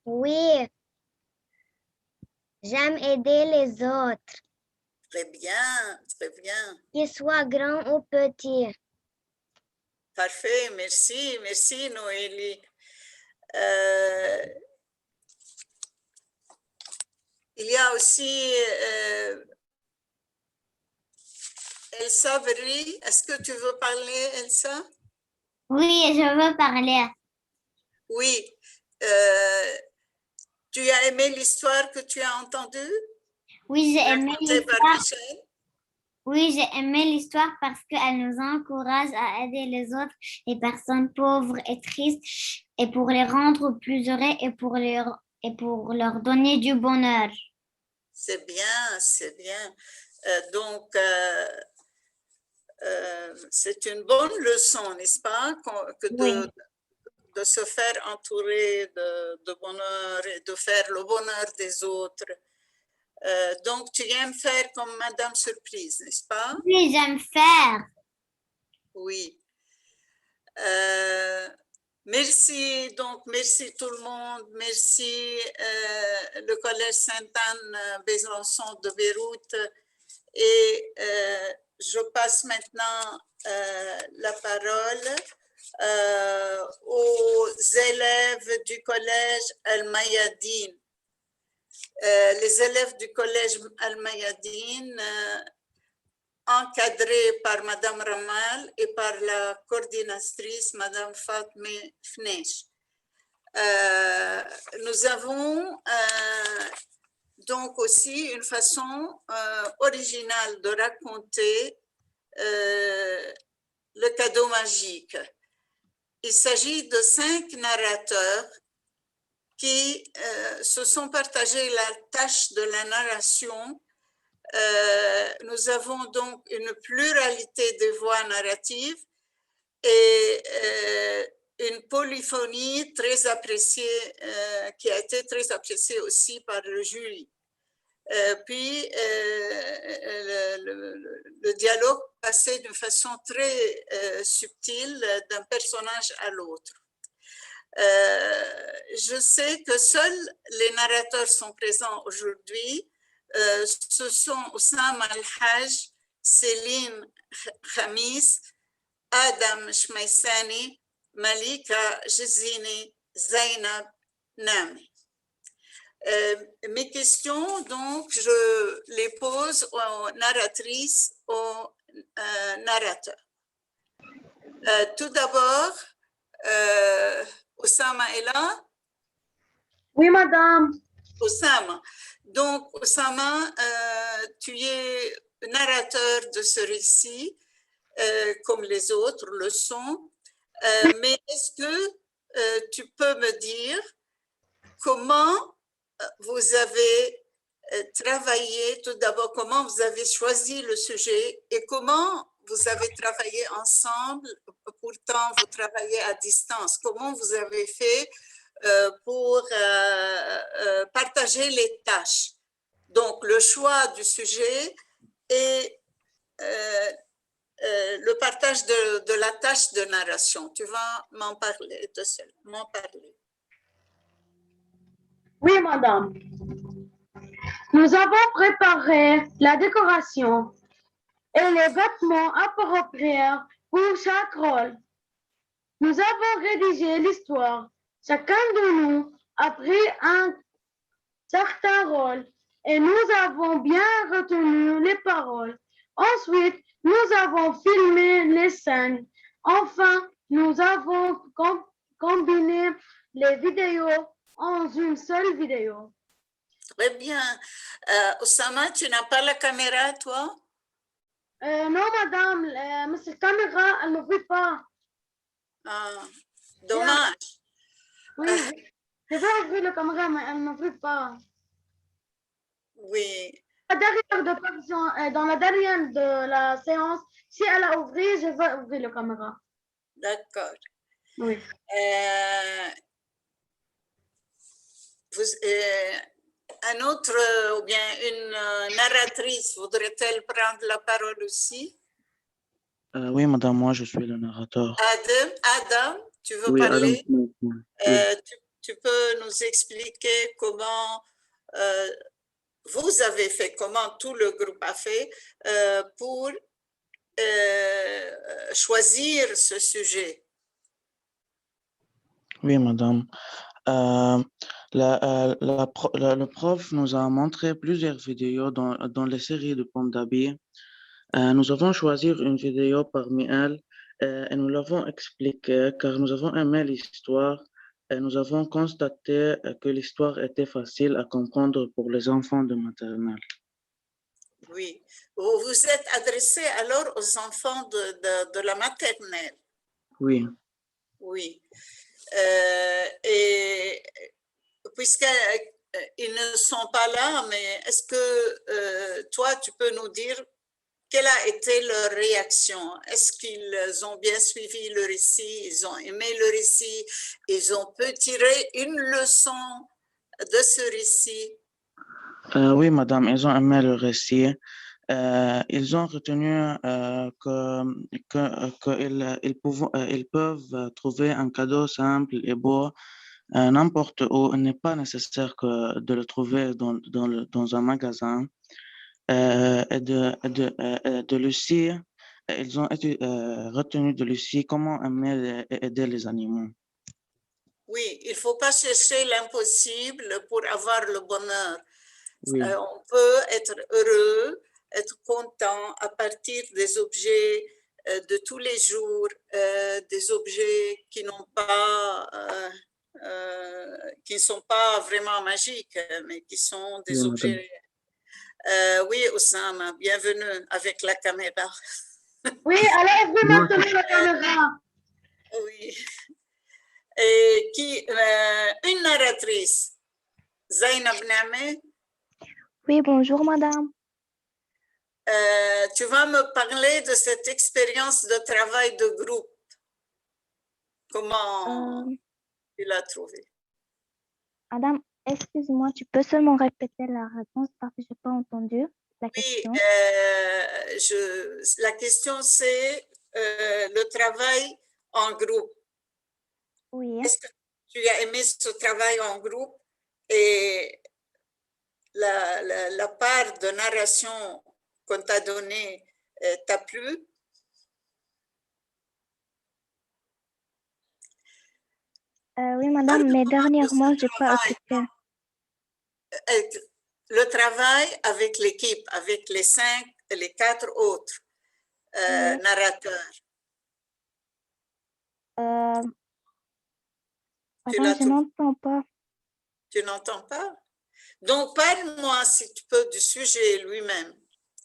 Oui. J'aime aider les autres. Très bien, très bien. Qu'ils soient grands ou petits. Parfait, merci Noélie. Il y a aussi Elsa Berry. Est-ce que tu veux parler, Elsa? Oui, je veux parler. Oui. Tu as aimé l'histoire que tu as entendue? Oui, j'ai aimé l'histoire. Michel? Oui, j'ai aimé l'histoire parce qu'elle nous encourage à aider les autres, les personnes pauvres et tristes, et pour les rendre plus heureux et pour leur donner du bonheur. C'est bien, c'est bien. Donc, c'est une bonne leçon, n'est-ce pas, que de se faire entourer de bonheur et de faire le bonheur des autres. Donc, tu aimes faire comme Madame Surprise, n'est-ce pas? Oui, j'aime faire. Oui. Merci, donc merci tout le monde. Merci le Collège Sainte-Anne Besançon de Beyrouth. Et je passe maintenant la parole aux élèves du Collège Al-Mayadine. Les élèves du Collège Al-Mayadine, encadrés par Madame Ramal et par la coordinatrice Madame Fatme Fnesh. Nous avons donc aussi une façon originale de raconter le cadeau magique. Il s'agit de 5 narrateurs qui se sont partagés la tâche de la narration. Nous avons donc une pluralité de voix narratives et une polyphonie très appréciée, qui a été très appréciée aussi par le jury. Puis, le dialogue passait d'une façon très subtile d'un personnage à l'autre. Je sais que seuls les narrateurs sont présents aujourd'hui. Ce sont Oussama Al-Haj, Céline Khamis, Adam Shmaïsani, Malika Jezini, Zainab Nami. Mes questions, donc, je les pose aux narratrices, aux narrateurs. Tout d'abord, Oussama est là? Oui, madame. Oussama. Donc, Oussama, tu es narrateur de ce récit, comme les autres le sont. Mais est-ce que tu peux me dire comment vous avez travaillé, tout d'abord, comment vous avez choisi le sujet et comment vous avez travaillé ensemble, pourtant vous travaillez à distance. Comment vous avez fait pour partager les tâches? Donc, le choix du sujet et le partage de la tâche de narration. Tu vas m'en parler, m'en parler. Oui, madame. Nous avons préparé la décoration et les vêtements appropriés pour chaque rôle. Nous avons rédigé l'histoire. Chacun de nous a pris un certain rôle et nous avons bien retenu les paroles. Ensuite, nous avons filmé les scènes. Enfin, nous avons combiné les vidéos en une seule vidéo. Très bien. Oussama, tu n'as pas la caméra, toi? Non, madame, mais cette caméra, elle ne veut pas. Ah, dommage. Oui, je vais ouvrir la caméra, mais elle ne veut pas. Oui. Dans la dernière de la séance, si elle a ouvert, je vais ouvrir la caméra. D'accord. Oui. Un autre ou bien une narratrice voudrait-elle prendre la parole aussi? Oui, madame, moi je suis le narrateur. Adam, tu veux Oui, parler? Adam. Oui. Tu peux nous expliquer comment vous avez fait, comment tout le groupe a fait pour choisir ce sujet? Oui, madame. Le prof nous a montré plusieurs vidéos dans les séries de Pommes d'Abi. Nous avons choisi une vidéo parmi elles et nous l'avons expliquée car nous avons aimé l'histoire et nous avons constaté que l'histoire était facile à comprendre pour les enfants de maternelle. Oui. Vous vous êtes adressé alors aux enfants de la maternelle? Oui. Oui. Et puisqu'ils ne sont pas là, mais est-ce que toi, tu peux nous dire quelle a été leur réaction? Est-ce qu'ils ont bien suivi le récit? Ils ont aimé le récit? Ils ont pu tirer une leçon de ce récit? Oui, madame, ils ont aimé le récit. Ils ont retenu ils peuvent trouver un cadeau simple et beau n'importe où. Il n'est pas nécessaire de le trouver dans un magasin. Et de Lucie, ils ont retenu de Lucie comment aimer et aider les animaux. Oui, il ne faut pas chercher l'impossible pour avoir le bonheur. Oui. On peut être heureux, être content à partir des objets de tous les jours, des objets qui ne sont pas vraiment magiques, mais qui sont des Oui, objets. Oui, Oussama, bienvenue avec la caméra. Oui, allez, ouvrir maintenant la caméra. Oui. Et une narratrice, Zainab Namé. Oui, bonjour madame. Tu vas me parler de cette expérience de travail de groupe. Comment tu l'as trouvée? Madame, excuse-moi, tu peux seulement répéter la réponse parce que je n'ai pas entendu la question. La question c'est le travail en groupe. Oui. Est-ce que tu as aimé ce travail en groupe et la part de narration qu'on t'a donnée t'a plu? Oui, madame, mais dernièrement, je n'ai pas écouté. Le travail avec l'équipe, avec les 4 autres narrateurs. Madame, je n'entends pas. Tu n'entends pas? Donc, parle-moi, si tu peux, du sujet lui-même.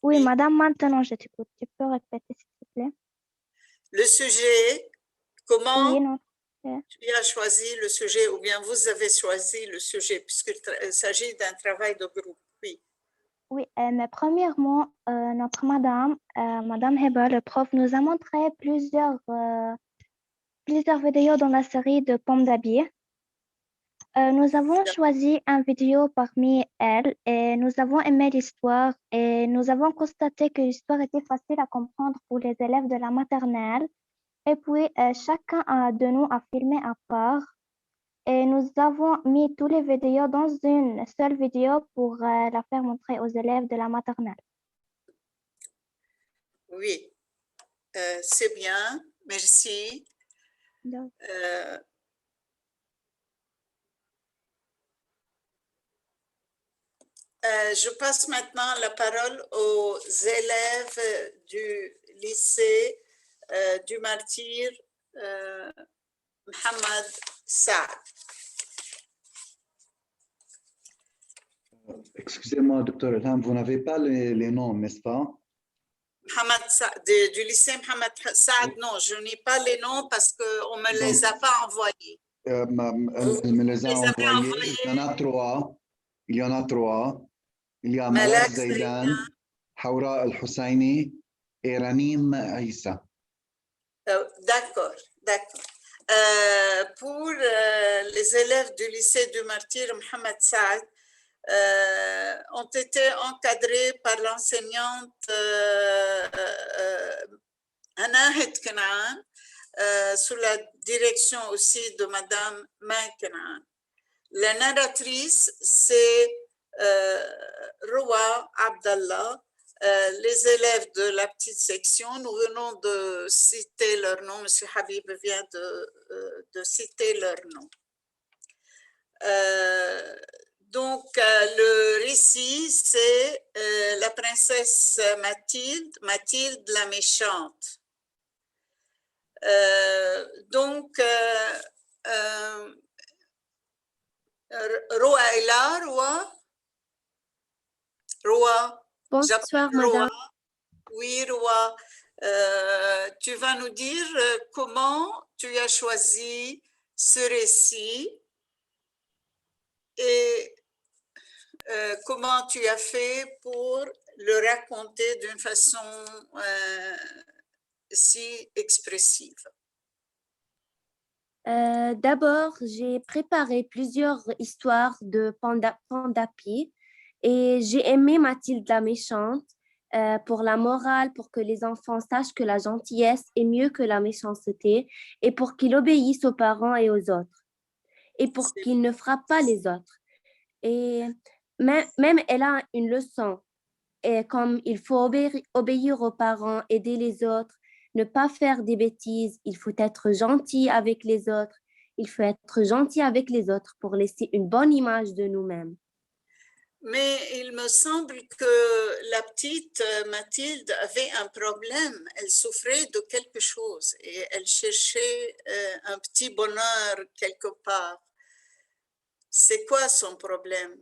Oui, madame, maintenant, je t'écoute. Tu peux répéter, s'il te plaît? Le sujet, comment oui, non. tu as choisi le sujet ou bien vous avez choisi le sujet puisqu'il s'agit d'un travail de groupe? Oui. Oui, mais premièrement, notre madame Heba, le prof, nous a montré plusieurs vidéos dans la série de Pommes d'Abi. Nous avons choisi une vidéo parmi elles et nous avons aimé l'histoire et nous avons constaté que l'histoire était facile à comprendre pour les élèves de la maternelle. Et puis, chacun de nous a filmé à part et nous avons mis toutes les vidéos dans une seule vidéo pour la faire montrer aux élèves de la maternelle. Oui, c'est bien, merci. Je passe maintenant la parole aux élèves du lycée du Martyr Mohamed Saad. Excusez-moi, docteur Elham, vous n'avez pas les noms, n'est-ce pas? Du lycée Mohamed Saad, non, je n'ai pas les noms parce qu'on ne me les a pas envoyés. Elle me les a envoyés. Il y en a trois. Il y en a trois. Il y a Malak Zaidan, Haoura Al-Husseini et Ranim Aïssa. D'accord, d'accord. Pour les élèves du lycée du martyr Mohamed Saad, ont été encadrés par l'enseignante Anahed Kenan, sous la direction aussi de Madame Main Kenan. La narratrice, c'est Roa Abdallah. Les élèves de la petite section, nous venons de citer leur nom, M. Habib vient de citer leur nom. Donc, le récit, c'est la princesse Mathilde la méchante. Donc, Roa est là, Roa. Bonsoir, madame. Oui, Roa. Tu vas nous dire comment tu as choisi ce récit et comment tu as fait pour le raconter d'une façon si expressive. D'abord, j'ai préparé plusieurs histoires de Pandapi et j'ai aimé Mathilde la méchante pour la morale, pour que les enfants sachent que la gentillesse est mieux que la méchanceté et pour qu'ils obéissent aux parents et aux autres et pour qu'ils ne frappent pas les autres. Et même elle a une leçon, et comme il faut obéir aux parents, aider les autres, ne pas faire des bêtises, il faut être gentil avec les autres, il faut être gentil avec les autres pour laisser une bonne image de nous-mêmes. Mais il me semble que la petite Mathilde avait un problème, elle souffrait de quelque chose et elle cherchait un petit bonheur quelque part. C'est quoi son problème?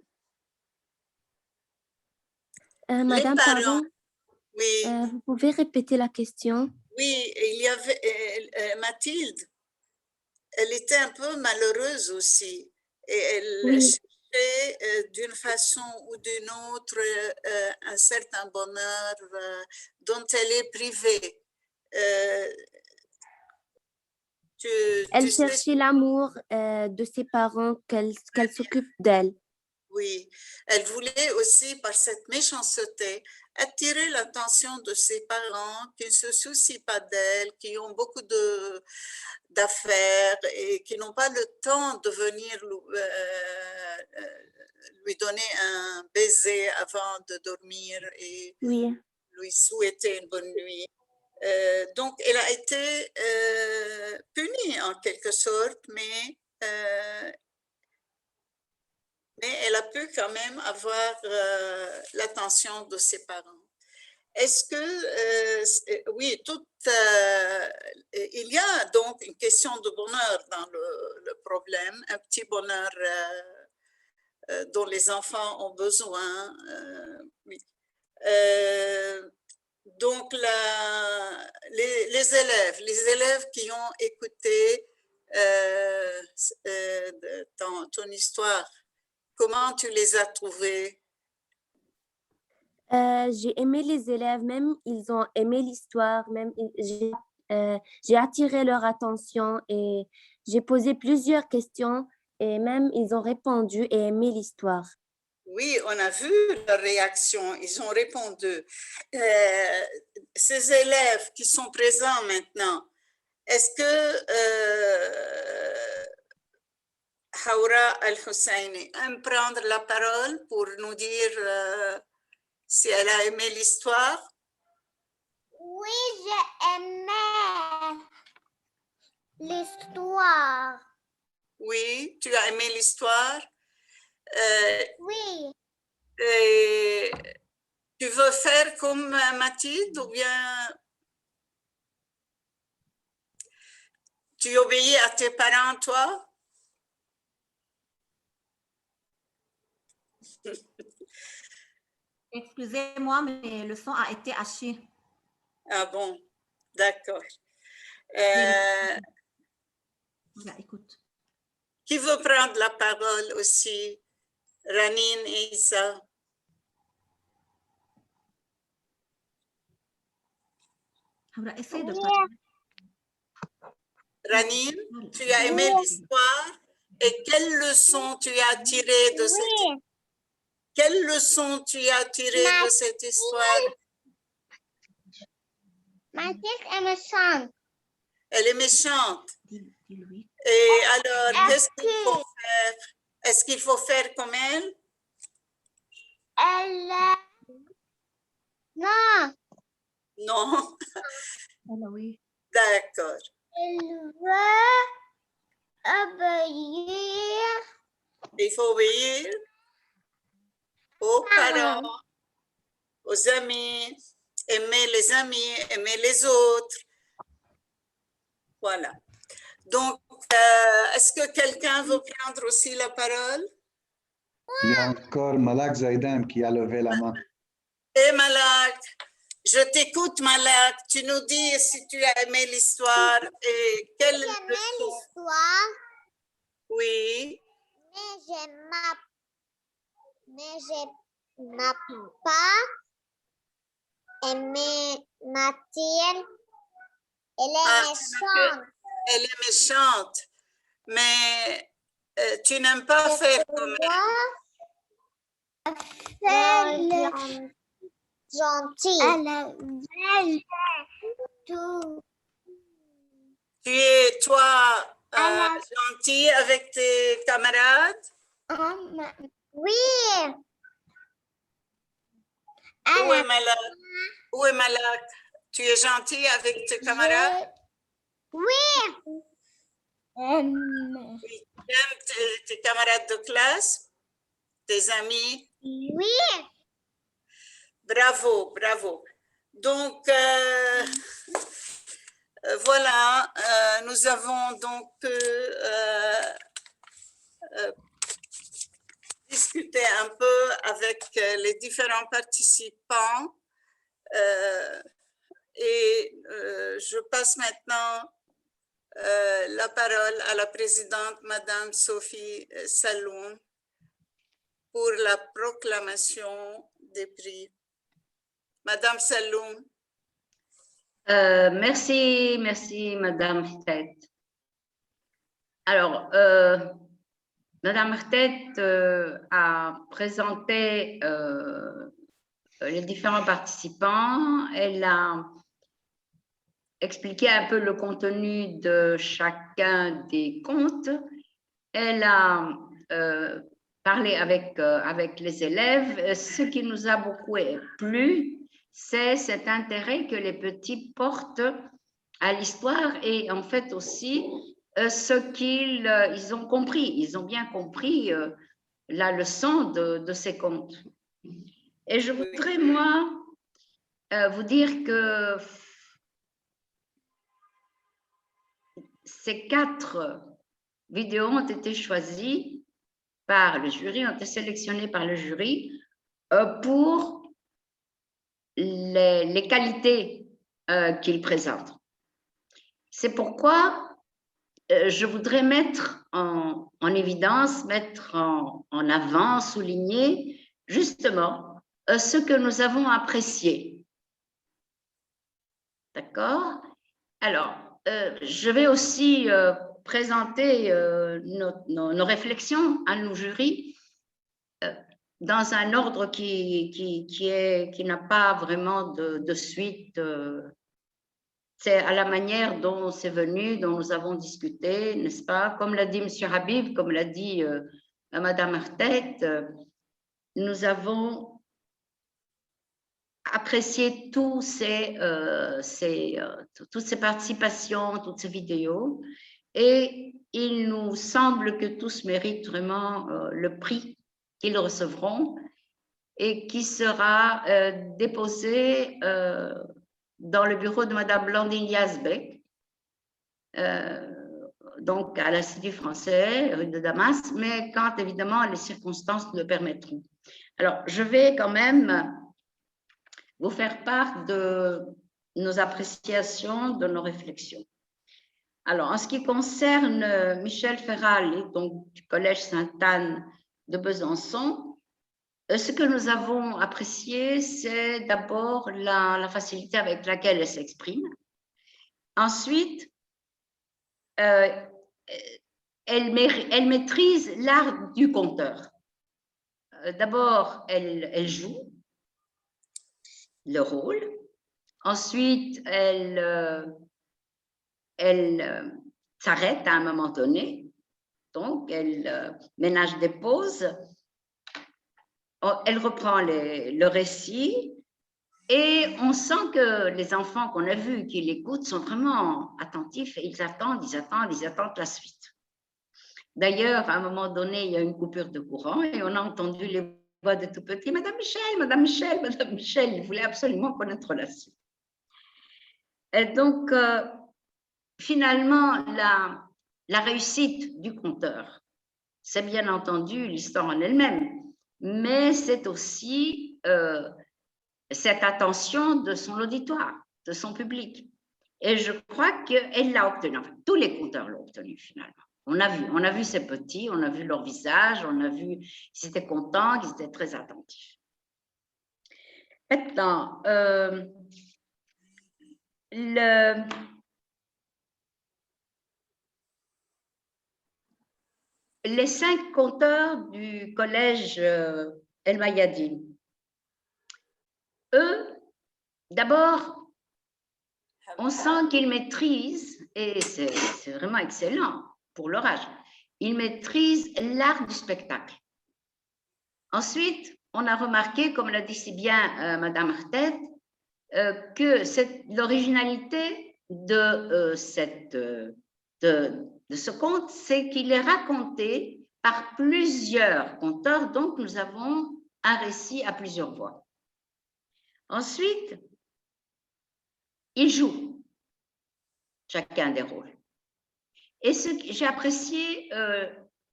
Madame, pardon, oui. Vous pouvez répéter la question? Oui, il y avait Mathilde, elle était un peu malheureuse aussi et elle cherchait d'une façon ou d'une autre un certain bonheur dont elle est privée. Elle cherchait l'amour de ses parents, qu'elle s'occupe d'elle. Oui, elle voulait aussi, par cette méchanceté, attirer l'attention de ses parents qui ne se soucient pas d'elle, qui ont beaucoup d'affaires et qui n'ont pas le temps de venir lui donner un baiser avant de dormir et lui souhaiter une bonne nuit. Donc, elle a été punie en quelque sorte, mais elle a pu quand même avoir l'attention de ses parents. Est-ce que, oui, il y a donc une question de bonheur dans le problème, un petit bonheur dont les enfants ont besoin. Oui. Donc, les élèves qui ont écouté ton histoire, comment tu les as trouvés? J'ai aimé les élèves, même ils ont aimé l'histoire, même j'ai attiré leur attention et j'ai posé plusieurs questions et même ils ont répondu et aimé l'histoire. Oui, on a vu leur réaction, ils ont répondu. Ces élèves qui sont présents maintenant, est-ce que Haoura Al-Husseini aime prendre la parole pour nous dire si elle a aimé l'histoire? Oui, j'ai aimé l'histoire. Oui, tu as aimé l'histoire? Oui. Et tu veux faire comme Mathilde ou bien tu obéis à tes parents, toi? Excusez-moi, mais le son a été haché. Ah bon, d'accord. Voilà, écoute. Qui veut prendre la parole aussi? Ranine et Issa. Voilà, essaye de parler. Ranine, tu as aimé l'histoire et quelle leçon tu as tiré de cette histoire? Quelle leçon tu as tiré de cette histoire? Mathilde est méchante. Elle est méchante. Et alors, qu'est-ce qu'il faut faire? Est-ce qu'il faut faire comme elle? Non. Non. Oui. D'accord. Elle veut obéir. Il faut obéir aux parents, aux amis, aimer les autres. Voilà. Donc, est-ce que quelqu'un veut prendre aussi la parole? Il y a encore Malak Zaidan qui a levé la main. Et Malak, je t'écoute Malak, tu nous dis si tu as aimé l'histoire et quelle leçon. J'ai aimé l'histoire. Oui. Mais je n'ai pas aimé Mathilde. Elle est méchante. Elle est méchante, mais tu n'aimes pas faire comme elle. Elle est gentille. Elle est tout. Tu es, toi, gentil avec tes camarades? Oui. Où est Malak? Où est Malak? Tu es gentil avec tes camarades? Oui. Oui. Tu aimes tes camarades de classe? Tes amis? Oui. Bravo, bravo. Donc, voilà, nous avons donc discuté un peu avec les différents participants et je passe maintenant la parole à la présidente, Madame Sophie Saloum, pour la proclamation des prix. Madame Saloum. Merci, Madame Htet. Alors, Madame Htet a présenté les différents participants. Elle a expliqué un peu le contenu de chacun des contes. Elle a parlé avec les élèves. Ce qui nous a beaucoup plu, c'est cet intérêt que les petits portent à l'histoire et en fait aussi ce qu'ils ont compris. Ils ont bien compris la leçon de ces contes. Et je voudrais, moi, vous dire que ces 4 vidéos ont été choisies par le jury, ont été sélectionnées par le jury pour les qualités qu'ils présentent. C'est pourquoi je voudrais mettre en évidence, mettre en avant, souligner justement ce que nous avons apprécié. D'accord? Alors, je vais aussi présenter nos réflexions à nos jurys dans un ordre qui n'a pas vraiment de suite. C'est à la manière dont c'est venu, dont nous avons discuté, n'est-ce pas? Comme l'a dit M. Habib, comme l'a dit Mme Artet, nous avons apprécié toutes ces participations, toutes ces vidéos, et il nous semble que tous méritent vraiment le prix qu'ils recevront et qui sera déposé dans le bureau de Mme Blandine Yazbek donc à l'Institut français, rue de Damas, mais quand évidemment les circonstances le permettront. Alors, je vais quand même vous faire part de nos appréciations, de nos réflexions. Alors, en ce qui concerne Michel Ferral, donc du Collège Sainte-Anne de Besançon, ce que nous avons apprécié, c'est d'abord la facilité avec laquelle elle s'exprime. Ensuite, elle maîtrise l'art du conteur. D'abord, elle joue le rôle. Ensuite, elle s'arrête à un moment donné. Donc, elle ménage des pauses. Elle reprend le récit. Et on sent que les enfants qu'on a vus, qui l'écoutent, sont vraiment attentifs et ils attendent la suite. D'ailleurs, à un moment donné, il y a une coupure de courant et on a entendu les voix de tout petits. Madame Michel, Madame Michel, Madame Michel. Ils voulaient absolument connaître la suite. Et donc, finalement, la réussite du conteur, c'est bien entendu l'histoire en elle-même, mais c'est aussi cette attention de son auditoire, de son public. Et je crois qu'elle l'a obtenu. Enfin, tous les conteurs l'ont obtenu finalement. On a vu ces petits, on a vu leur visage, on a vu qu'ils étaient contents, qu'ils étaient très attentifs. Maintenant, les 5 conteurs du collège El Mayadine, eux, d'abord, on sent qu'ils maîtrisent, et c'est vraiment excellent pour leur âge, ils maîtrisent l'art du spectacle. Ensuite, on a remarqué, comme l'a dit si bien Madame Artet, que l'originalité de ce conte, c'est qu'il est raconté par plusieurs conteurs, donc nous avons un récit à plusieurs voix. Ensuite, ils jouent chacun des rôles. Et j'ai apprécié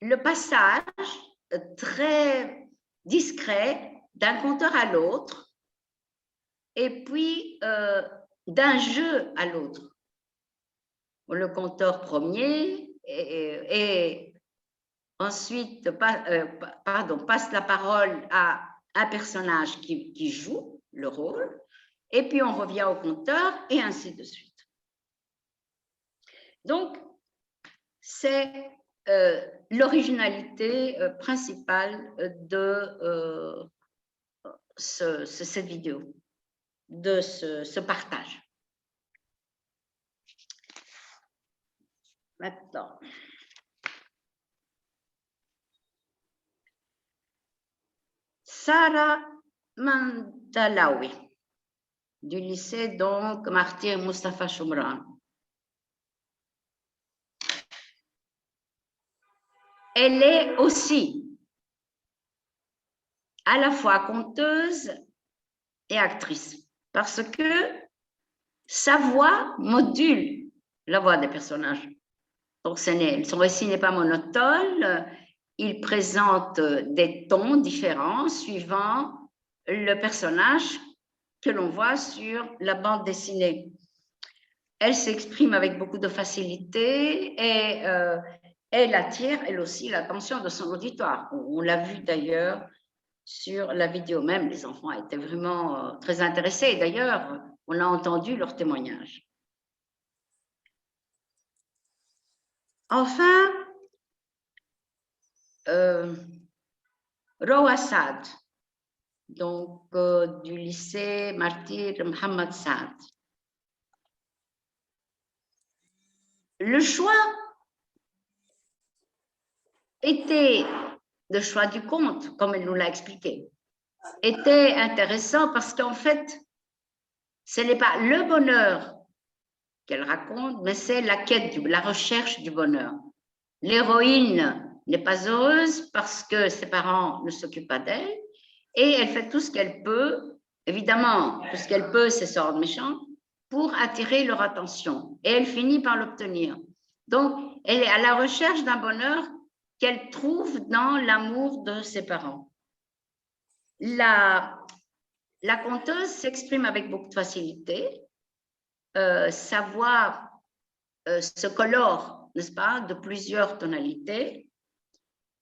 le passage très discret d'un conteur à l'autre, et puis d'un jeu à l'autre. Le conteur premier et ensuite passe la parole à un personnage qui joue le rôle, et puis on revient au conteur, et ainsi de suite. Donc, c'est l'originalité principale de cette vidéo, de ce partage. Maintenant, Sarah Mandalawi, du lycée donc Martyr Mustafa Choumran. Elle est aussi à la fois conteuse et actrice, parce que sa voix module la voix des personnages. Donc, son récit n'est pas monotone, il présente des tons différents suivant le personnage que l'on voit sur la bande dessinée. Elle s'exprime avec beaucoup de facilité et elle attire, elle aussi, l'attention de son auditoire. On l'a vu d'ailleurs sur la vidéo même, les enfants étaient vraiment très intéressés. D'ailleurs, on a entendu leurs témoignages. Enfin, Rowa Saad, donc du lycée Martyr Mohamed Saad. Le choix était, le choix du conte, comme elle nous l'a expliqué, était intéressant parce qu'en fait, ce n'est pas le bonheur qu'elle raconte, mais c'est la quête, la recherche du bonheur. L'héroïne n'est pas heureuse parce que ses parents ne s'occupent pas d'elle et elle fait tout ce qu'elle peut, évidemment, tout ce qu'elle peut, c'est se rendre méchante, pour attirer leur attention. Et elle finit par l'obtenir. Donc, elle est à la recherche d'un bonheur qu'elle trouve dans l'amour de ses parents. La conteuse s'exprime avec beaucoup de facilité. Sa voix se colore, n'est-ce pas, de plusieurs tonalités.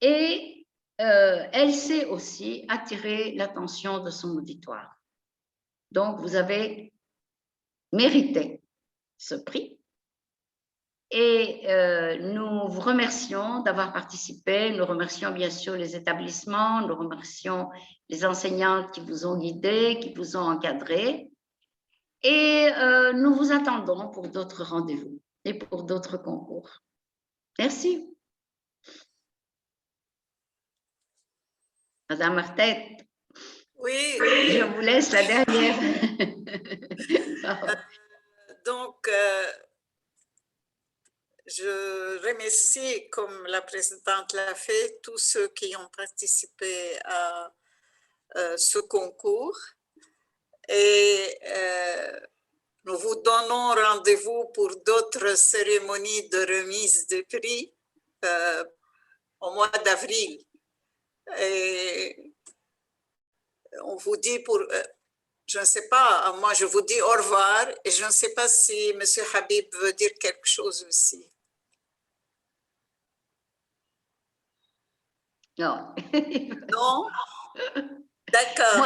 Et elle sait aussi attirer l'attention de son auditoire. Donc, vous avez mérité ce prix. Et nous vous remercions d'avoir participé. Nous remercions bien sûr les établissements, nous remercions les enseignantes qui vous ont guidés, qui vous ont encadrés. Et nous vous attendons pour d'autres rendez-vous et pour d'autres concours. Merci. Madame Martette. Oui. Je vous laisse la dernière. Donc, je remercie, comme la présidente l'a fait, tous ceux qui ont participé à ce concours. Et nous vous donnons rendez-vous pour d'autres cérémonies de remise de prix au mois d'avril. Et on vous dit je ne sais pas, moi je vous dis au revoir et je ne sais pas si M. Habib veut dire quelque chose aussi. Non. Non? D'accord.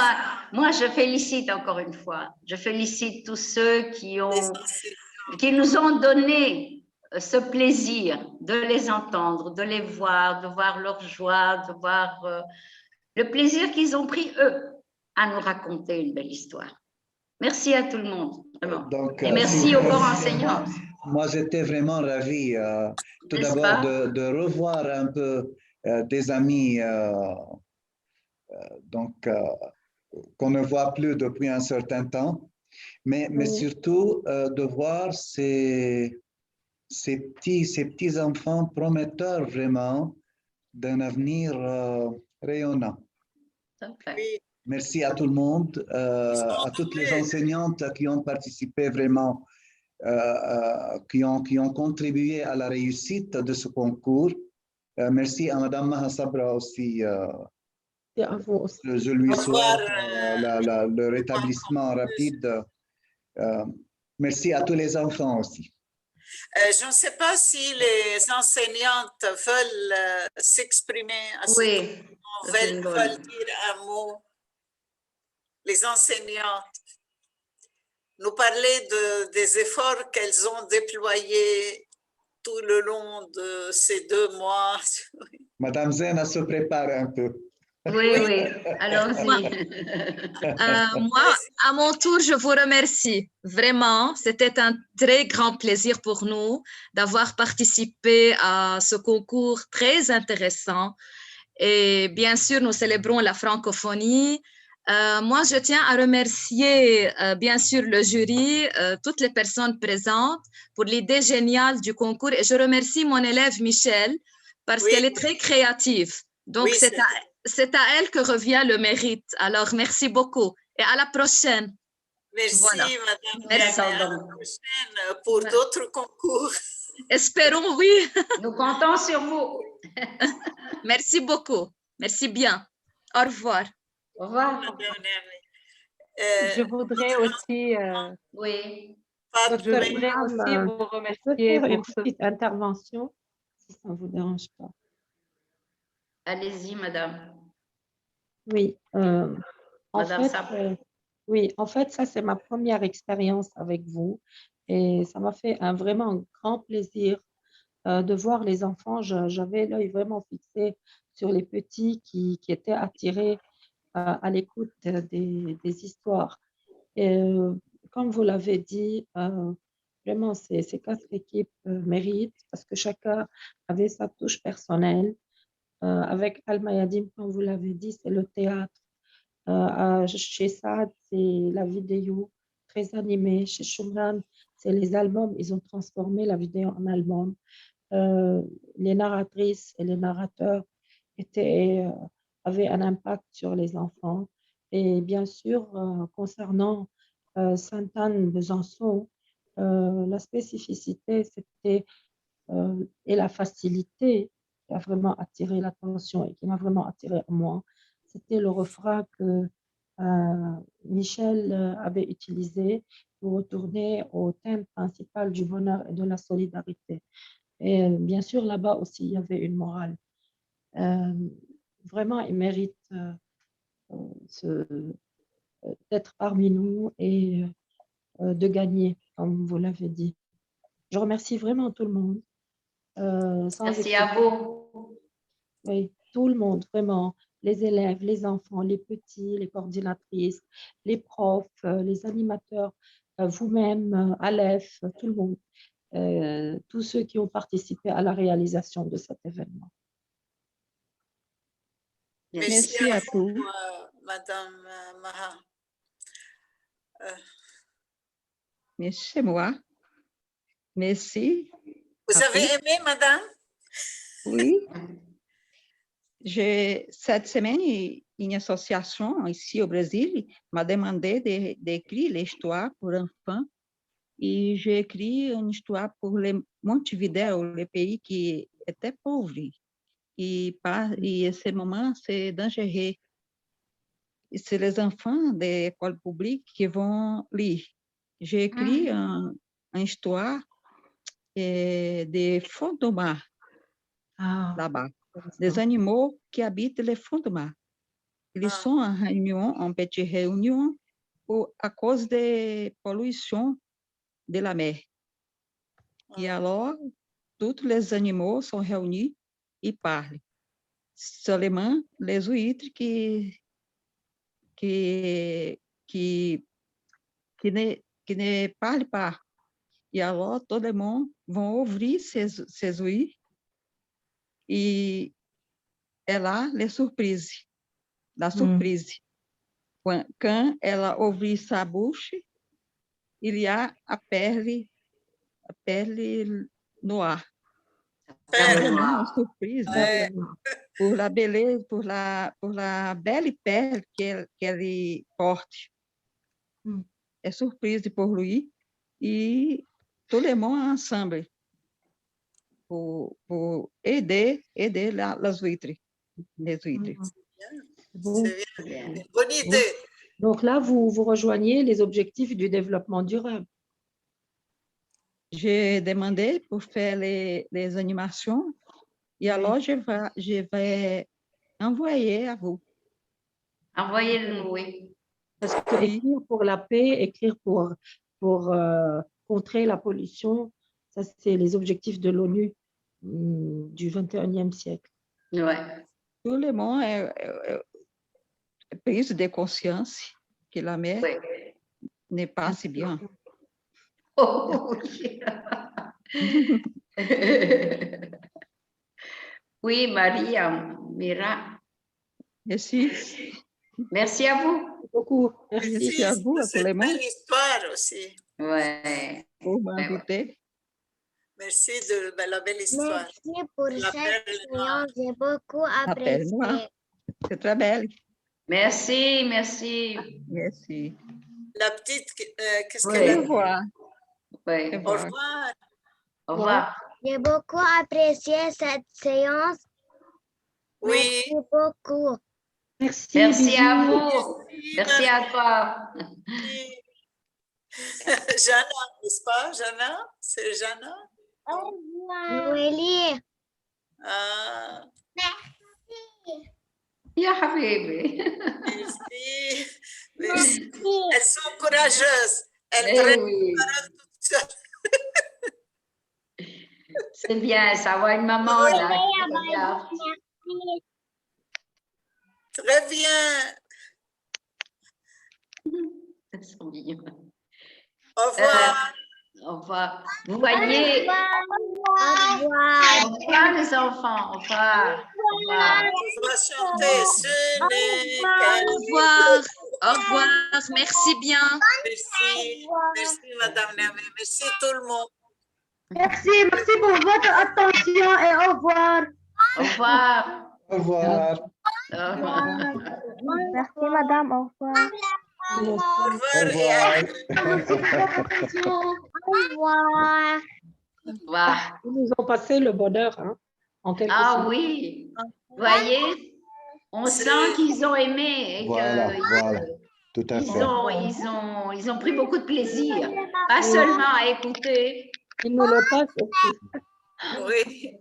Moi, je félicite encore une fois. Je félicite tous ceux qui nous ont donné ce plaisir de les entendre, de les voir, de voir leur joie, de voir le plaisir qu'ils ont pris, eux, à nous raconter une belle histoire. Merci à tout le monde, vraiment. Donc, et merci aux corps enseignants. Moi, j'étais vraiment ravi, tout d'abord, de revoir un peu des amis qu'on ne voit plus depuis un certain temps, mais surtout de voir ces petits enfants prometteurs vraiment d'un avenir rayonnant. Merci à tout le monde, à toutes les enseignantes qui ont participé vraiment, qui ont contribué à la réussite de ce concours. Merci à Madame Maha Sabra aussi. Je lui souhaite le rétablissement rapide. Merci à tous les enfants aussi. Je ne sais pas si les enseignantes veulent s'exprimer à ce moment, veulent dire un mot. Les enseignantes nous parlaient des efforts qu'elles ont déployés tout le long de ces 2 mois. Madame Zena se prépare un peu. Oui, allons-y. Moi, à mon tour, je vous remercie. Vraiment, c'était un très grand plaisir pour nous d'avoir participé à ce concours très intéressant. Et bien sûr, nous célébrons la francophonie. Moi, je tiens à remercier, bien sûr, le jury, toutes les personnes présentes pour l'idée géniale du concours. Et je remercie mon élève Michel parce qu'elle est très créative. Donc, c'est à elle que revient le mérite. Alors, merci beaucoup et à la prochaine. Merci, Madame. Merci. À la prochaine pour d'autres concours. Espérons, oui. Nous comptons sur vous. Merci beaucoup. Merci bien. Au revoir. Au revoir. Je voudrais aussi, je voudrais aussi vous remercier pour une petite intervention, si ça ne vous dérange pas. Allez-y, madame. Oui, en fait, ça, c'est ma première expérience avec vous et ça m'a fait un vraiment grand plaisir de voir les enfants. J'avais l'œil vraiment fixé sur les petits qui étaient attirés à l'écoute des histoires. Et comme vous l'avez dit, vraiment, ces 4 équipes méritent parce que chacun avait sa touche personnelle. Avec Al-Mayadim, comme vous l'avez dit, c'est le théâtre. Chez Saad, c'est la vidéo très animée. Chez Shumran, c'est les albums. Ils ont transformé la vidéo en album. Les narratrices et les narrateurs avaient un impact sur les enfants. Et bien sûr, concernant Sainte-Anne-Besançon, la spécificité, c'était et la facilité qui a vraiment attiré l'attention et qui m'a vraiment attiré à moi, c'était le refrain que Michel avait utilisé pour retourner au thème principal du bonheur et de la solidarité. Et bien sûr, là-bas aussi, il y avait une morale. Vraiment, il mérite d'être parmi nous et de gagner, comme vous l'avez dit. Je remercie vraiment tout le monde. Merci à vous. Oui, tout le monde, vraiment. Les élèves, les enfants, les petits, les coordinatrices, les profs, les animateurs, vous-même, Aleph, tout le monde. Tous ceux qui ont participé à la réalisation de cet événement. Merci à vous, Madame Maha. C'est moi. Merci. Vous avez aimé, Madame? Oui. Cette semaine, une association ici au Brésil m'a demandé d'écrire l'histoire pour enfants. Et j'ai écrit une histoire pour le Montevideo, le pays qui était pauvre. Et à ce moment, c'est dangereux. C'est les enfants de l'école publique qui vont lire. J'ai écrit une histoire des fonds du mar, là-bas. Des animaux qui habitent les fonds du mar. Ils sont en réunion, en petite réunion, à cause de pollution de la mer. Et alors, tous les animaux sont réunis et parlent. Seulement les huîtres qui ne parlent pas. Et alors, tout le monde va ouvrir ces huîtres et é lá les surprises. La surprise. Quand elle a ouvert sa bouche, il y a a pele noire. C'est uma surprise por la beleza, por la belle pele que ele porte. É surprise pour lui e tout le monde ensemble pour aider les huîtres. Bon. C'est bien. Une bonne idée. Donc là, vous rejoignez les objectifs du développement durable. J'ai demandé pour faire les animations et alors je vais envoyer à vous. Envoyez-le-nous, oui. Parce que écrire pour la paix, écrire pour contrer la pollution, ça c'est les objectifs de l'ONU du 21e siècle. Ouais. Tout le monde est pris de conscience que la mer n'est pas si bien. Oh, oui. Oui, Maria, Mira. Merci. Merci à vous. Beaucoup. Merci à vous, à tout le monde. C'est une belle histoire aussi. Ouais. Pour m'inviter. Merci de la belle histoire. Merci pour cette séance, j'ai beaucoup apprécié. C'est très belle. Merci, merci. Merci. La petite, qu'est-ce Oui. qu'elle a dit? Au revoir. Oui. Au revoir. Au revoir. J'ai beaucoup apprécié cette séance. Oui. Merci beaucoup. Merci. Merci à bisous. vous. Merci à toi. Jana, n'est-ce pas? Jana? C'est Jana? Au revoir. Noélie. Ah, Merci. Ya habibi. merci. Merci. Elles sont courageuses. Elles Eh prennent oui. la parole toutes seules. C'est bien, ça va une maman là. qui regarde. Merci. Très bien. Elles sont mignonnes. Au revoir. Au revoir. Vous voyez. Au revoir. Au revoir les enfants. Au revoir. Au revoir. On va chanter. Ce n'est Au revoir. Au revoir. Merci bien. Merci. Merci, Madame Némé. Merci tout le monde. Merci pour votre attention et au revoir. Au revoir. Au revoir. Au revoir. Merci, madame. Au revoir. Au revoir. Au revoir. Au revoir. Voilà. Ils nous ont passé le bonheur, hein, en quelque Ah sorte. oui, vous voyez, on sent qu'ils ont aimé et Voilà, voilà, tout à fait. ils ont pris beaucoup de plaisir, pas seulement à écouter. Ils nous le passent aussi. Oui.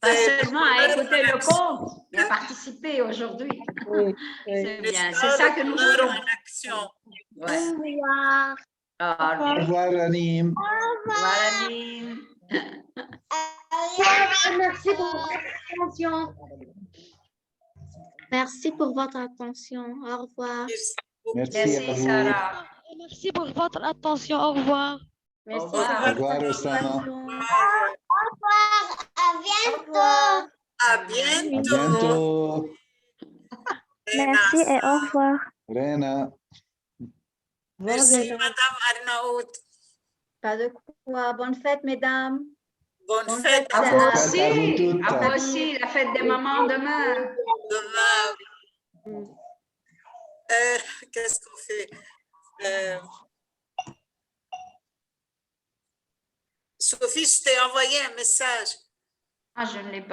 Pas seulement à écouter le conte, mais à participer aujourd'hui. Oui, C'est bien, c'est ça que nous voulons. En action. Ouais. Au revoir. Ah, Au revoir, Ranim. voilà, Nîmes. Merci pour votre attention. Merci pour votre attention. Au revoir. Merci à vous. Sarah. Merci pour votre attention. Au revoir. Merci, Au revoir, Osama. À bientôt. À À bientôt. bientôt. Merci et au revoir. Rena. Merci, Madame Arnaout. Pas de quoi. Bonne fête, mesdames. Bonne fête À à vous vous aussi, à vous aussi, la fête des mamans demain. demain. Qu'est-ce qu'on fait? Sophie, je t'ai envoyé un message. Ah, je ne l'ai pas.